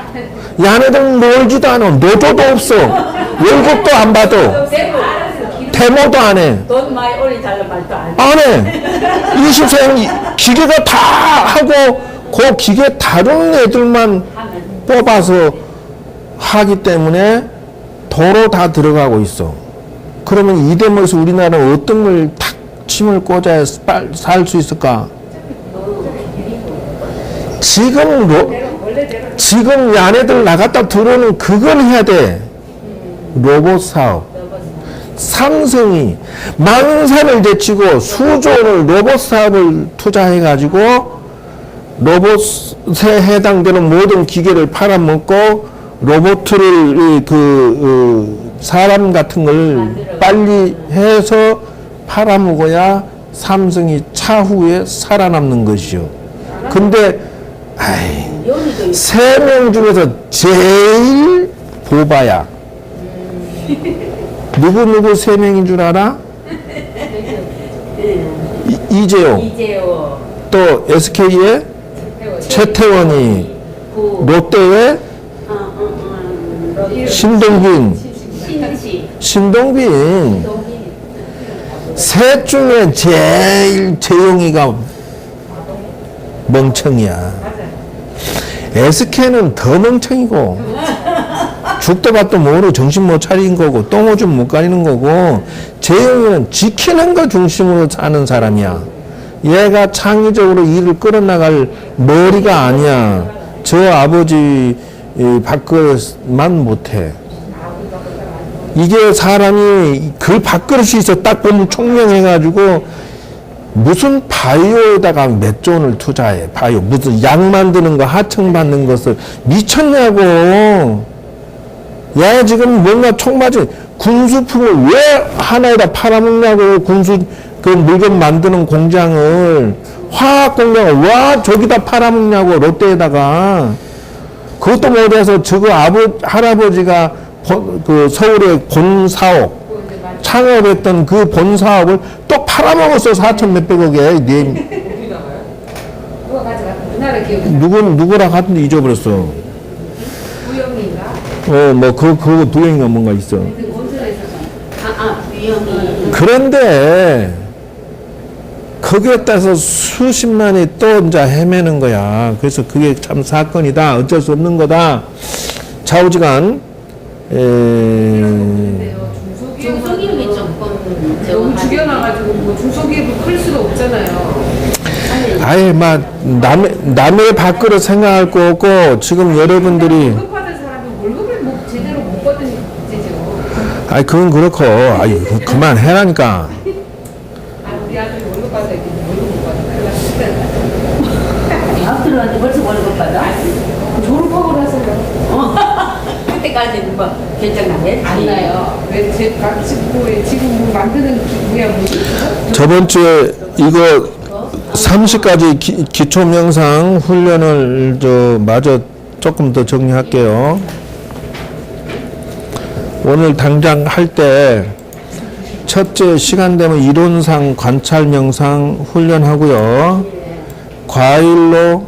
[SPEAKER 1] 야네들 놀지도 않아. 노조도 없어. 월급도 안 받아. 데모도 안 해.
[SPEAKER 2] 돈 많이 올리자는 말도 안 해.
[SPEAKER 1] 안 해. 20세는 기계가 다 하고 그 기계 다른 애들만 뽑아서 하기 때문에 도로 다 들어가고 있어. 그러면 이 데모에서 우리나라는 어떤 걸 탁 침을 꽂아야 살 수 있을까? 지금 야네들 나갔다 들어오는 그걸 해야 돼. 로봇 사업. 삼성이 만산을 제치고 수조를 로봇 사업을 투자해가지고 로봇에 해당되는 모든 기계를 팔아먹고 로봇을 사람 같은 걸 빨리 해서 팔아먹어야 삼성이 차후에 살아남는 것이요. 근데 세 명 중에서 제일 보바야. 누구 세 명인 줄 알아? 이재용. 또 SK의 최태원이, 롯데의 신동빈. 셋 중에 제일 재용이가 멍청이야. SK는 더 멍청이고 죽도 밥도 모르고 정신 못 차린 거고 똥오줌 못 가리는 거고 재용이는 지키는 거 중심으로 사는 사람이야. 얘가 창의적으로 일을 끌어나갈 머리가 아니야. 저 아버지 밥그릇만 못해. 이게 사람이 그 밥그릇이 있어. 딱 보면 총명해가지고 무슨 바이오에다가 몇 조 원을 투자해. 바이오 무슨 약 만드는 거 하청 받는 것을 미쳤냐고. 야 지금 뭔가 총 맞은 군수품을 왜 하나에다 팔아먹냐고. 군수 그 물건 만드는 공장을 화학 공장을 와 저기다 팔아먹냐고. 롯데에다가. 그것도 못해서 저거 할아버지가 그 서울의 본사업 창업했던 그 본사업을 또 팔아먹었어. 4천 몇백억에.
[SPEAKER 4] 누가 가져갔다. 누나를 기억나.
[SPEAKER 1] 누구랑 하던데 잊어버렸어.
[SPEAKER 4] 부영인가?
[SPEAKER 1] 뭐 그거 부영인가 뭔가 있어.
[SPEAKER 4] 부영이.
[SPEAKER 1] 그런데 거기에 따라서 수십만이 또 이제 헤매는 거야. 그래서 그게 참 사건이다. 어쩔 수 없는 거다. 좌우지간
[SPEAKER 4] 중소기업이 조금
[SPEAKER 5] 너무 죽여놔가지고 뭐 중소기업이 클 수가 없잖아요.
[SPEAKER 1] 아예 막 남의 밖으로 생각할 거 없고 지금 여러분들이
[SPEAKER 5] 월급 받은 사람은 월급을 제대로 못 받은 문제죠.
[SPEAKER 1] 아이 그건 그렇고 아이 그만해라니까.
[SPEAKER 5] 아 우리 아들이 월급 받아야 돼. 월급 못 받아. 큰일 났어.
[SPEAKER 2] 앞으로한테 벌써 월급 받아?
[SPEAKER 5] 졸업하고 나서요.
[SPEAKER 2] 그때까지는 뭐 결정 안 해?
[SPEAKER 5] 안 나요. 왜제 지금 지금 만드는 뭐야 뭐지?
[SPEAKER 1] 저번 주에 이거 30가지 기초 명상 훈련을 마저 조금 더 정리할게요. 오늘 당장 할 때 첫째 시간 되면 이론상 관찰 명상 훈련하고요. 과일로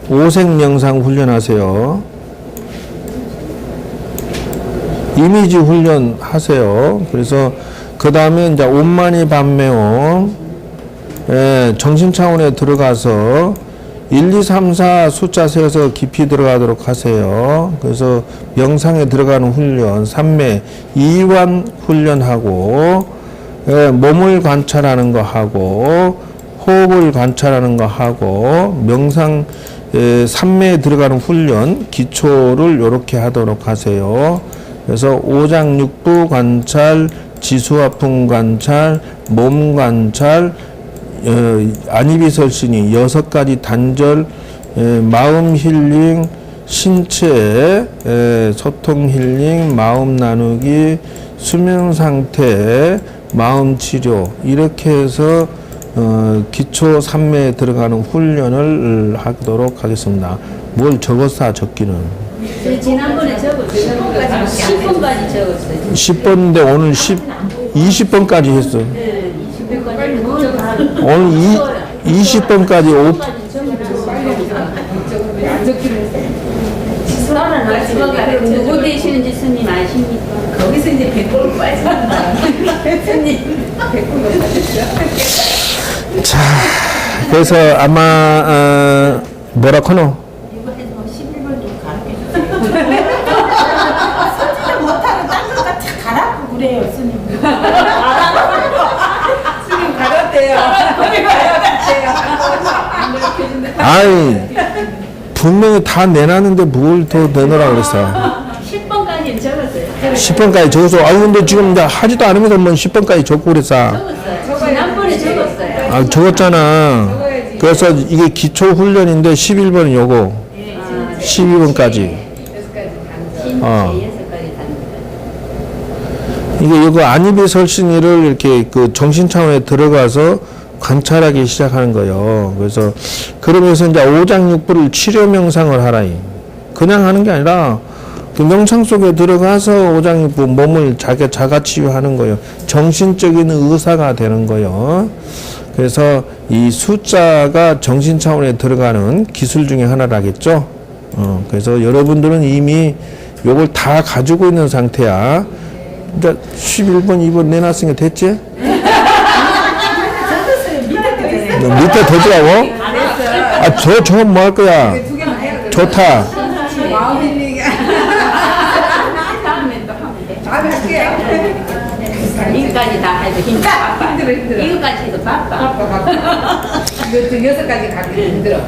[SPEAKER 1] 오색 명상 훈련하세요. 이미지 훈련 하세요. 그래서 그 다음에 이제 온만이 반매옹 정신 차원에 들어가서 1, 2, 3, 4 숫자 세어서 깊이 들어가도록 하세요. 그래서 명상에 들어가는 훈련, 삼매, 이완 훈련하고 몸을 관찰하는 거 하고 호흡을 관찰하는 거 하고 명상 삼매에 들어가는 훈련 기초를 이렇게 하도록 하세요. 그래서 오장육부 관찰, 지수화풍 관찰, 몸 관찰, 안이비설신이 6가지 단절, 마음 힐링, 신체 소통 힐링, 마음 나누기, 수면 상태, 마음 치료 이렇게 해서 기초 3매에 들어가는 훈련을 하도록 하겠습니다. 뭘 적었어, 적기는?
[SPEAKER 2] 지난번에 적었어요. 10번까지 적었어요.
[SPEAKER 1] 10번인데 오늘 20번까지 했어.
[SPEAKER 2] 네, 20번까지.
[SPEAKER 1] 오늘 20번까지
[SPEAKER 5] 안 적기로 했어요.
[SPEAKER 2] 누구 되시는지 스님 아십니까? 거기서 이제 100골 빠진다. 스님.
[SPEAKER 1] 자, 그래서 아마 뭐라 카노?
[SPEAKER 2] 이거 해서 11번 좀 가르쳐주세요. 진짜 못하는 딴 거가 다 가라고 그래요, 스님.
[SPEAKER 5] 스님 가졌대요.
[SPEAKER 1] 아이, 분명히 다 내놨는데 뭘 더 내놓으라 그랬어.
[SPEAKER 2] 10번까지는 적었어요.
[SPEAKER 1] 10번까지 적어서, 아유, 근데 지금 이제 하지도 않으면서 뭐 10번까지 적고 그랬어.
[SPEAKER 2] 적었어요. 지난번에 적었어요.
[SPEAKER 1] 아, 적었잖아.
[SPEAKER 5] 적어야지.
[SPEAKER 1] 그래서 이게 기초 훈련인데 11번은 요거. 12번까지.
[SPEAKER 2] 신체
[SPEAKER 1] 어.
[SPEAKER 2] 6가지 답니다.
[SPEAKER 1] 이게 이거 안입의 설신이를 이렇게 그 정신 차원에 들어가서 관찰하기 시작하는 거예요. 그래서 그러면서 이제 오장육부를 치료 명상을 하라. 그냥 하는 게 아니라 그 명상 속에 들어가서 오장육부 몸을 자가 치유하는 거예요. 정신적인 의사가 되는 거예요. 그래서 이 숫자가 정신 차원에 들어가는 기술 중에 하나라겠죠. 그래서 여러분들은 이미 요걸 다 가지고 있는 상태야. 이제 11번, 2번 내놨으니까 됐지? 너 밑에 더더라고? 아, 저거 뭐 할 거야?
[SPEAKER 5] 두 개만 해야 돼.
[SPEAKER 1] 좋다.
[SPEAKER 5] 마음 힘이
[SPEAKER 2] 다음에 또 하면 돼.
[SPEAKER 5] 다음에 할게요.
[SPEAKER 2] 이거까지 다 해도 바빠.
[SPEAKER 5] 힘들어.
[SPEAKER 2] 이거까지 해도 바빠.
[SPEAKER 5] 바빠. 이거 6가지 가기 힘들어.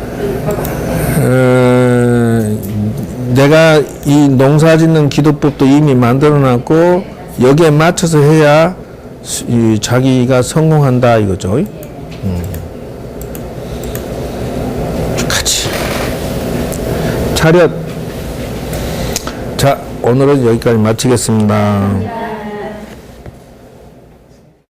[SPEAKER 1] 내가 이 농사 짓는 기도법도 이미 만들어 놨고, 여기에 맞춰서 해야 이 자기가 성공한다 이거죠. 같이. 차렷. 자, 오늘은 여기까지 마치겠습니다.